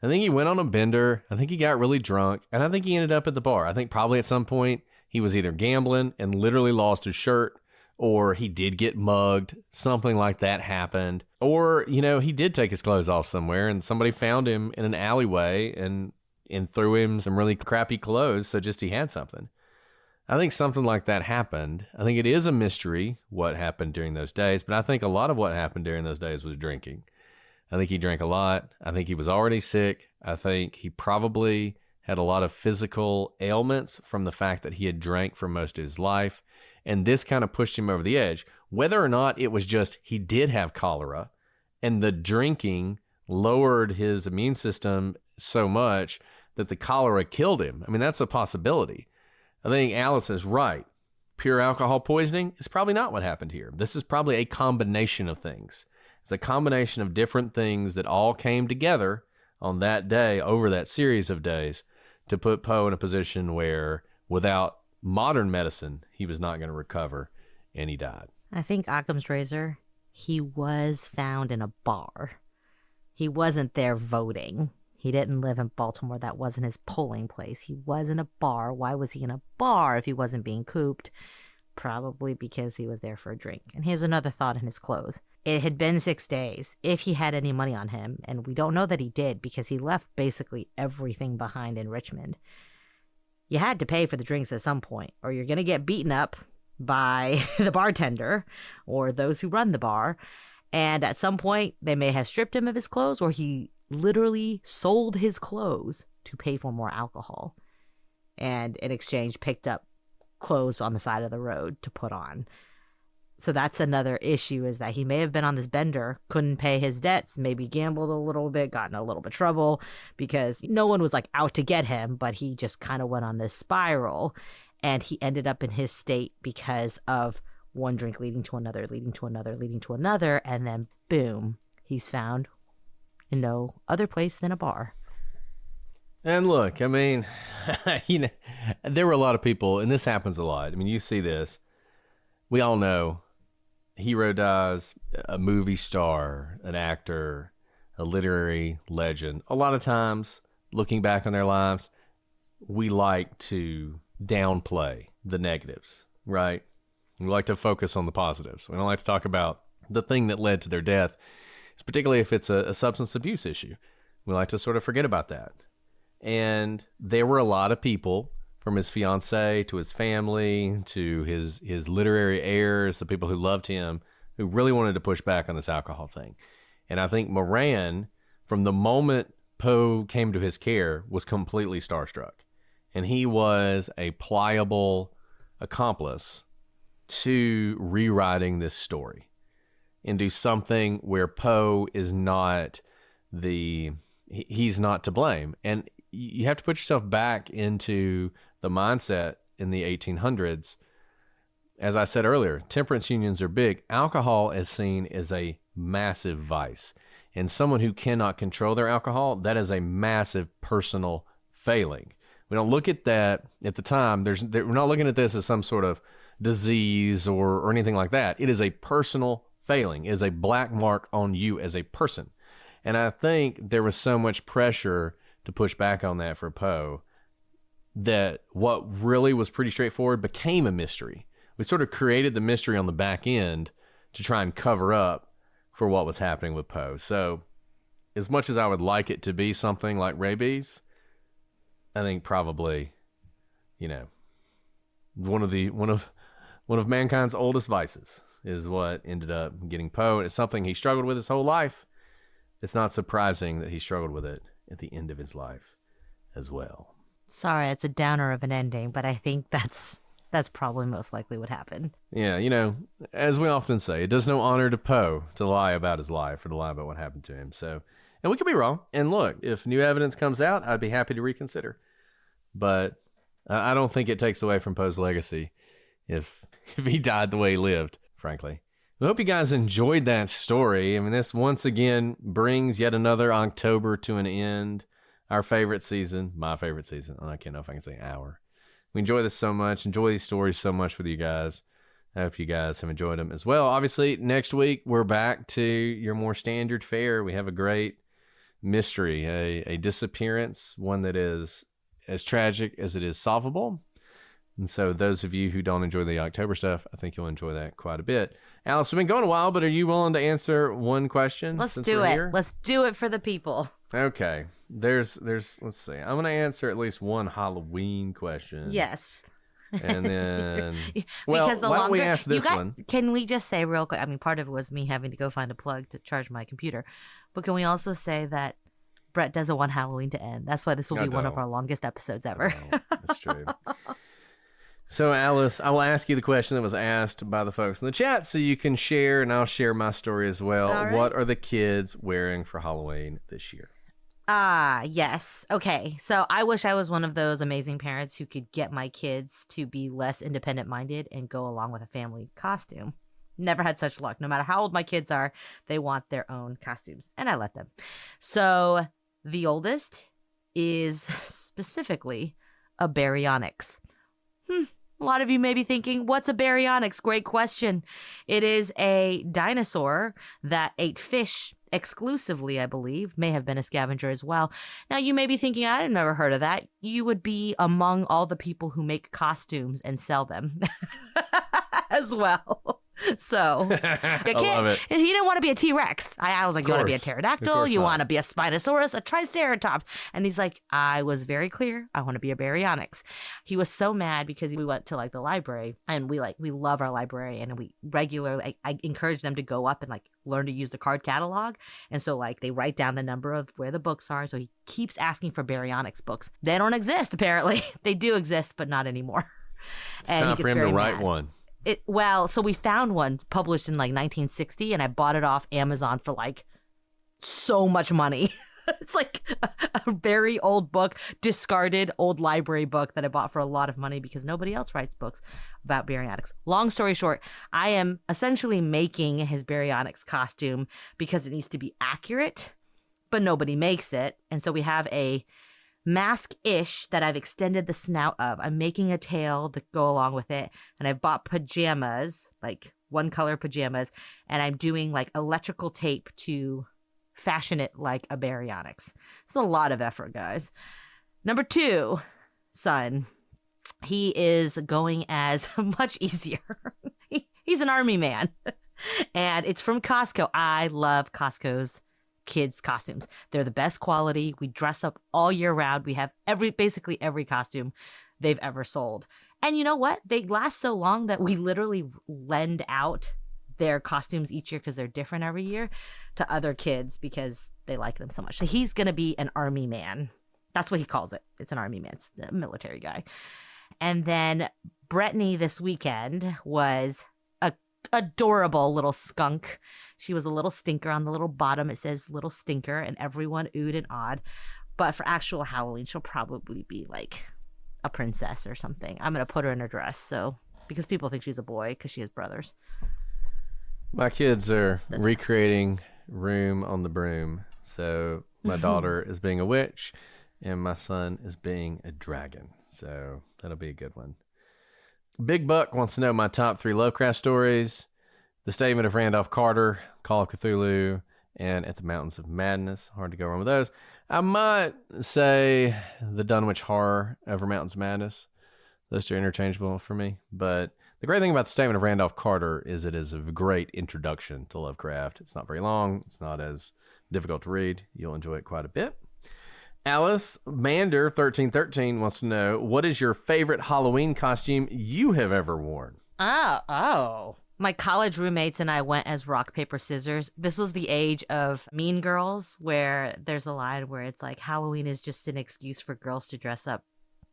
I think he went on a bender. I think he got really drunk, and I think he ended up at the bar. I think probably at some point he was either gambling and literally lost his shirt, or he did get mugged. Something like that happened. Or, he did take his clothes off somewhere, and somebody found him in an alleyway and threw him some really crappy clothes, so just he had something. I think something like that happened. I think it is a mystery what happened during those days, but I think a lot of what happened during those days was drinking. I think he drank a lot. I think he was already sick. I think he probably had a lot of physical ailments from the fact that he had drank for most of his life, and this kind of pushed him over the edge. Whether or not it was just he did have cholera, and the drinking lowered his immune system so much that the cholera killed him. I mean, that's a possibility. I think Alice is right. Pure alcohol poisoning is probably not what happened here. This is probably a combination of things. It's a combination of different things that all came together on that day, over that series of days, to put Poe in a position where, without modern medicine, he was not going to recover, and he died. I think Occam's razor, he was found in a bar. He wasn't there voting. He didn't live in Baltimore. That wasn't his polling place. He was in a bar. Why was he in a bar if he wasn't being cooped? Probably because he was there for a drink. And here's another thought in his clothes. It had been 6 days. If he had any money on him, and we don't know that he did because he left basically everything behind in Richmond, you had to pay for the drinks at some point, or you're going to get beaten up by the bartender or those who run the bar. And at some point, they may have stripped him of his clothes, or he literally sold his clothes to pay for more alcohol, and in exchange picked up clothes on the side of the road to put on. So that's another issue, is that he may have been on this bender, couldn't pay his debts, maybe gambled a little bit, got in a little bit of trouble because no one was like out to get him, but he just kind of went on this spiral, and he ended up in his state because of one drink leading to another, leading to another, leading to another, and then boom, he's found in no other place than a bar. And look, I mean, there were a lot of people, and this happens a lot. I mean, you see this. We all know hero dies, a movie star, an actor, a literary legend. A lot of times, looking back on their lives, we like to downplay the negatives, right? We like to focus on the positives. We don't like to talk about the thing that led to their death, particularly if it's a substance abuse issue. We like to sort of forget about that. And there were a lot of people, from his fiancée to his family to his literary heirs, the people who loved him, who really wanted to push back on this alcohol thing. And I think Moran, from the moment Poe came to his care, was completely starstruck. And he was a pliable accomplice to rewriting this story into something where Poe is not he's not to blame. And you have to put yourself back into the mindset in the 1800s. As I said earlier, temperance unions are big. Alcohol is seen as a massive vice. And someone who cannot control their alcohol, that is a massive personal failing. We don't look at that at the time. We're not looking at this as some sort of disease or anything like that. It is a personal failing. It is a black mark on you as a person. And I think there was so much pressure to push back on that for Poe that what really was pretty straightforward became a mystery. We sort of created the mystery on the back end to try and cover up for what was happening with Poe. So as much as I would like it to be something like rabies, I think probably, one of One of mankind's oldest vices is what ended up getting Poe. It's something he struggled with his whole life. It's not surprising that he struggled with it at the end of his life as well. Sorry, it's a downer of an ending, but I think that's probably most likely what happened. Yeah, you know, as we often say, it does no honor to Poe to lie about his life or to lie about what happened to him. So, and we could be wrong. And look, if new evidence comes out, I'd be happy to reconsider. But I don't think it takes away from Poe's legacy if he died the way he lived, frankly. I hope you guys enjoyed that story. I mean, this once again brings yet another October to an end. Our favorite season, my favorite season. I can't know if I can say our. We enjoy this so much, enjoy these stories so much with you guys. I hope you guys have enjoyed them as well. Obviously, next week, we're back to your more standard fare. We have a great mystery, a disappearance, one that is as tragic as it is solvable. And so those of you who don't enjoy the October stuff, I think you'll enjoy that quite a bit. Alice, we've been going a while, but are you willing to answer one question? Let's do it. Here? Let's do it for the people. Okay. There's let's see. I'm going to answer at least one Halloween question. Yes. And then, well, because why don't we ask this one? Can we just say real quick? I mean, part of it was me having to go find a plug to charge my computer. But can we also say that Brett doesn't want Halloween to end? That's why this will be one of our longest episodes ever. That's true. So, Alice, I will ask you the question that was asked by the folks in the chat so you can share, and I'll share my story as well. Right. What are the kids wearing for Halloween this year? Yes. Okay. So I wish I was one of those amazing parents who could get my kids to be less independent-minded and go along with a family costume. Never had such luck. No matter how old my kids are, they want their own costumes, and I let them. So the oldest is specifically a baryonyx. A lot of you may be thinking, what's a baryonyx? Great question. It is a dinosaur that ate fish exclusively, I believe. May have been a scavenger as well. Now, you may be thinking, I've never heard of that. You would be among all the people who make costumes and sell them as well. So I love it. He didn't want to be a T-Rex. I was like, you want to be a pterodactyl? You want to be a Spinosaurus, a Triceratops? And he's like, I was very clear. I want to be a baryonyx. He was so mad because we went to like the library, and we love our library, and we regularly, I encourage them to go up and like learn to use the card catalog. And so like they write down the number of where the books are. So he keeps asking for baryonyx books. They don't exist, apparently. They do exist, but not anymore. It's time for him to write one. So we found one published in like 1960, and I bought it off Amazon for like so much money. It's like a very old book, discarded old library book that I bought for a lot of money because nobody else writes books about baryonyx. Long story short, I am essentially making his baryonyx costume because it needs to be accurate, but nobody makes it. And so we have a mask-ish that I've extended the snout of. I'm making a tail to go along with it, and I've bought pajamas, like one color pajamas, and I'm doing like electrical tape to fashion it like a baryonyx. It's a lot of effort, guys. Number 2, son. He is going as much easier. He's an army man, and it's from Costco. I love Costco's kids costumes. They're the best quality. We dress up all year round. We have basically every costume they've ever sold. And you know what? They last so long that we literally lend out their costumes each year because they're different every year to other kids because they like them so much. So he's going to be an army man. That's what he calls it. It's an army man. It's a military guy. And then Brittany this weekend was a adorable little skunk. She was a little stinker. On the little bottom, it says little stinker, and everyone oohed and awed. But for actual Halloween, she'll probably be like a princess or something. I'm going to put her in a dress, because people think she's a boy because she has brothers. My kids are recreating Room on the Broom. So my daughter is being a witch, and my son is being a dragon. So that'll be a good one. Big Buck wants to know my top 3 Lovecraft stories: The Statement of Randolph Carter, Call of Cthulhu, and At the Mountains of Madness. Hard to go wrong with those. I might say The Dunwich Horror over Mountains of Madness. Those two are interchangeable for me. But the great thing about The Statement of Randolph Carter is it is a great introduction to Lovecraft. It's not very long. It's not as difficult to read. You'll enjoy it quite a bit. Alice Mander 1313 wants to know, what is your favorite Halloween costume you have ever worn? Oh. My college roommates and I went as rock, paper, scissors. This was the age of Mean Girls, where there's a line where it's like, Halloween is just an excuse for girls to dress up.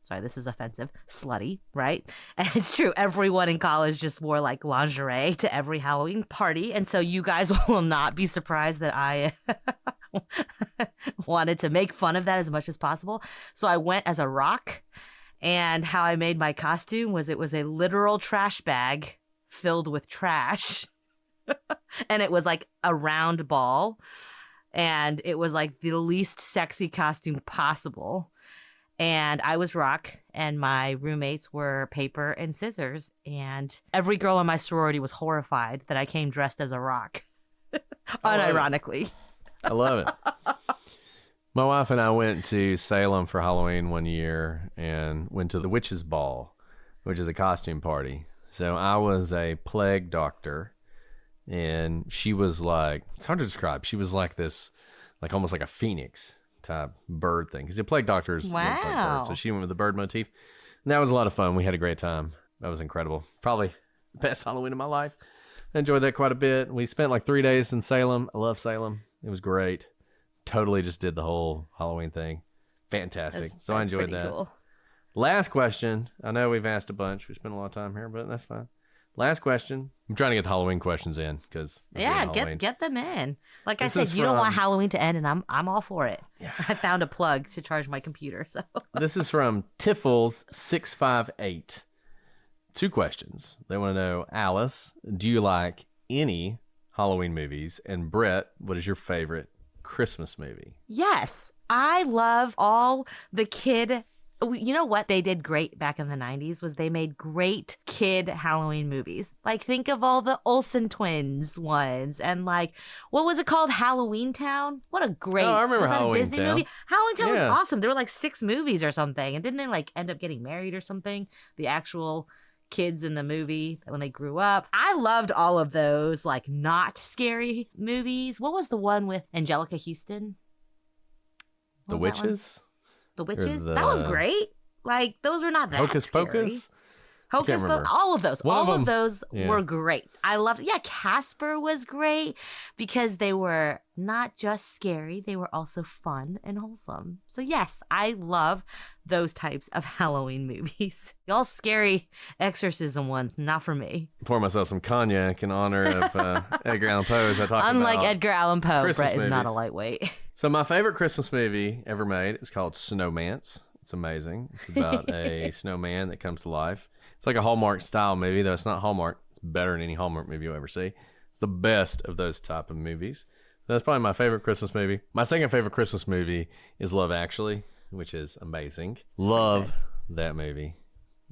Sorry, this is offensive. Slutty, right? And it's true. Everyone in college just wore like lingerie to every Halloween party. And so you guys will not be surprised that I wanted to make fun of that as much as possible. So I went as a rock. And how I made my costume was it was a literal trash bag filled with trash. And it was like a round ball. And it was like the least sexy costume possible. And I was rock, and my roommates were paper and scissors. And every girl in my sorority was horrified that I came dressed as a rock. Unironically. I love it. My wife and I went to Salem for Halloween one year and went to the Witch's Ball, which is a costume party. So I was a plague doctor, and she was like, it's hard to describe. She was like this, like almost like a phoenix type bird thing. Because the plague doctors looks like birds. So she went with the bird motif. And that was a lot of fun. We had a great time. That was incredible. Probably the best Halloween of my life. I enjoyed that quite a bit. We spent like 3 days in Salem. I love Salem. It was great. Totally just did the whole Halloween thing. Fantastic. So I enjoyed that. Cool. Last question. I know we've asked a bunch. We spent a lot of time here, but that's fine. Last question. I'm trying to get the Halloween questions in because get them in. Like I said, you don't want Halloween to end, and I'm all for it. Yeah. I found a plug to charge my computer. So this is from Tiffles658. 2 questions. They want to know, Alice, do you like any Halloween movies? And Brett, what is your favorite Christmas movie? Yes, I love all the kid. You know what they did great back in the 90s was they made great kid Halloween movies. Like think of all the Olsen twins ones and like what was it called? Halloween Town? What a great I remember was that Halloween a Disney Town. movie? Halloween Town was awesome. There were like 6 movies or something. And didn't they like end up getting married or something? The actual kids in the movie when they grew up. I loved all of those like not scary movies. What was the one with Angelica Houston? The Witches? The Witches? That was great. Like, those were not that Hocus scary. Pocus? Hocus Pocus. All of those. All of those were great. I loved it. Yeah, Casper was great because they were not just scary. They were also fun and wholesome. So, yes, I love those types of Halloween movies. All scary exorcism ones, not for me. Pour myself some cognac in honor of Edgar Allan Poe as I talk about Unlike Edgar Allan Poe, Christmas Brett is not a movies. lightweight. So my favorite Christmas movie ever made is called Snowman's. It's amazing. It's about a snowman that comes to life. It's like a Hallmark style movie, though it's not Hallmark. It's better than any Hallmark movie you'll ever see. It's the best of those type of movies. That's probably my favorite Christmas movie. My second favorite Christmas movie is Love Actually, which is amazing. Love that movie.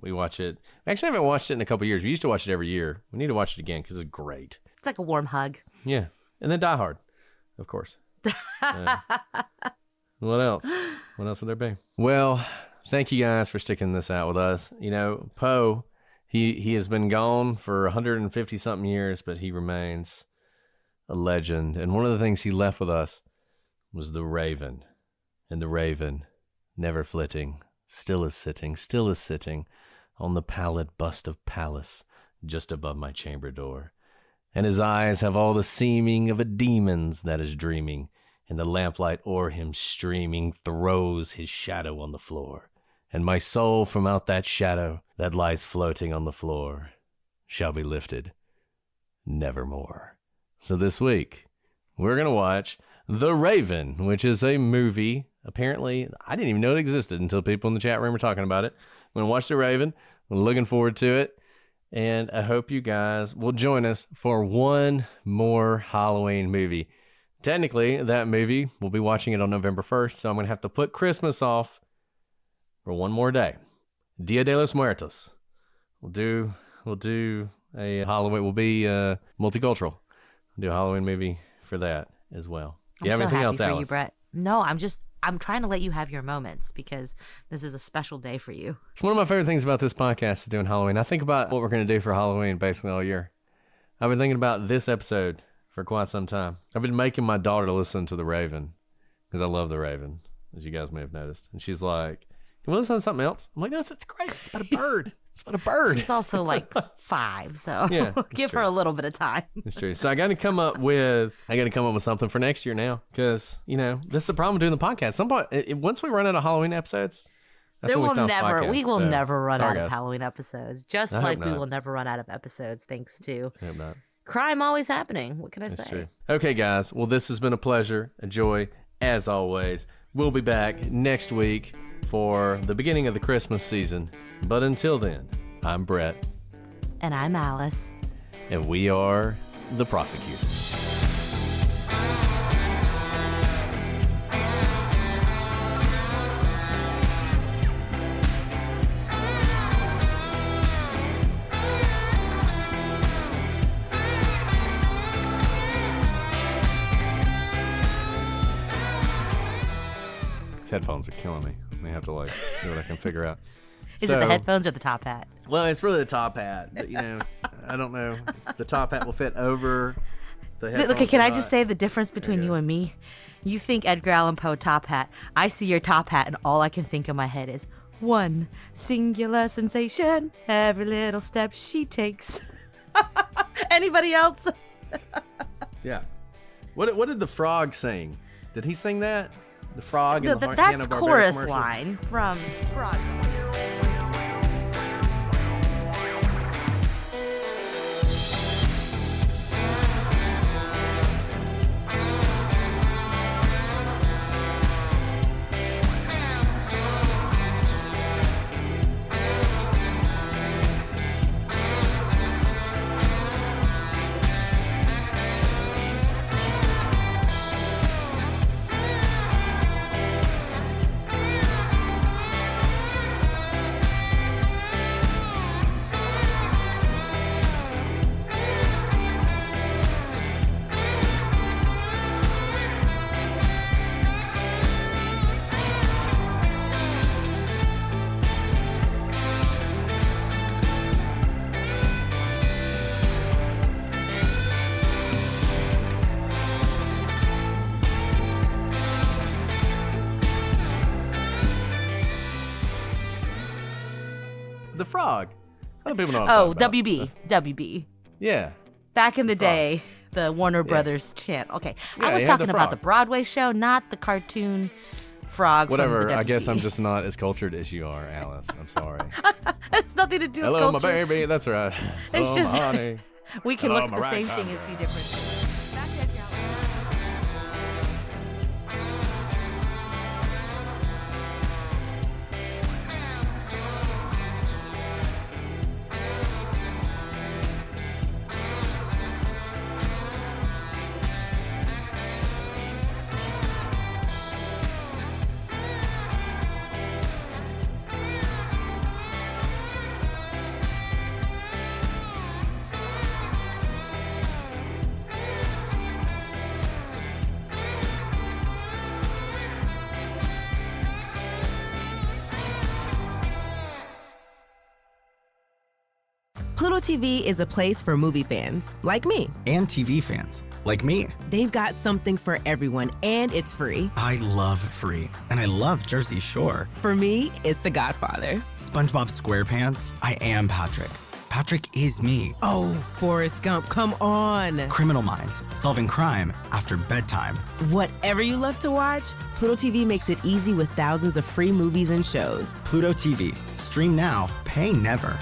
We watch it. Actually, I haven't watched it in a couple years. We used to watch it every year. We need to watch it again because it's great. It's like a warm hug. Yeah. And then Die Hard, of course. What else? What else would there be? Well, thank you guys for sticking this out with us. You know, Poe, he has been gone for 150 something years, but he remains a legend. And one of the things he left with us was the Raven. And the Raven, never flitting, still is sitting on the pallid bust of Pallas just above my chamber door. And his eyes have all the seeming of a demon's that is dreaming, and the lamplight o'er him streaming throws his shadow on the floor. And my soul from out that shadow that lies floating on the floor shall be lifted nevermore. So this week, we're going to watch The Raven, which is a movie. Apparently, I didn't even know it existed until people in the chat room were talking about it. I'm going to watch The Raven. I'm looking forward to it. And I hope you guys will join us for one more Halloween movie. Technically, that movie, we'll be watching it on November 1st, so I'm going to have to put Christmas off for one more day. Dia de los Muertos. We'll do a Halloween. We'll be multicultural. We'll do a Halloween movie for that as well. Do you have anything else, Alice? You, Brett. No, I'm trying to let you have your moments because this is a special day for you. It's one of my favorite things about this podcast is doing Halloween. I think about what we're going to do for Halloween basically all year. I've been thinking about this episode for quite some time. I've been making my daughter listen to The Raven because I love The Raven, as you guys may have noticed. And she's like, Can we listen to something else? I'm like, no, it's great. It's about a bird. It's about a bird. She's also like 5, so Yeah, give true. her a little bit of time. It's true. So I got to come up with something for next year now, because this is the problem with doing the podcast. Once we run out of Halloween episodes, that's when we stop podcasts. We will So, never run sorry, out of guys. Halloween episodes, just I hope like we not. will never run out of episodes thanks to I hope not. crime always happening. What can I That's say? true. Okay, guys. Well, this has been a pleasure, a joy, as always. We'll be back next week for the beginning of the Christmas season. But until then, I'm Brett, And I'm Alice. and we are the prosecutors. These headphones are killing me. I may have to see what I can figure out. Is it the headphones or the top hat? Well, it's really the top hat, but I don't know if the top hat will fit over the headphones. Okay, can or I not. just say the difference between you and me? You think Edgar Allan Poe top hat. I see your top hat, and all I can think in my head is one singular sensation. Every little step she takes. Anybody else? Yeah. What did the frog sing? Did he sing that? The frog and the That's Hanna-Barbera chorus commercials? line from Frog. The frog. Other people know what I'm Oh, talking WB. WB. Yeah. Back in the day, the Warner Brothers channel. Okay, Yeah, I was he had the talking about the frog. Broadway show, not the cartoon frog. Whatever. From the I guess I'm WB. just not as cultured as you are, Alice. I'm sorry. It's nothing to do with Hello, culture. my baby. That's right. It's Hello, just my honey. we can Hello, look at my the same ragtime thing and see girl. different things. Back to Edgar Allan. Pluto TV is a place for movie fans, like me. And TV fans, like me. They've got something for everyone, and it's free. I love free, and I love Jersey Shore. For me, it's The Godfather. SpongeBob SquarePants, I am Patrick. Patrick is me. Oh, Forrest Gump, come on. Criminal Minds, solving crime after bedtime. Whatever you love to watch, Pluto TV makes it easy with thousands of free movies and shows. Pluto TV, stream now, pay never.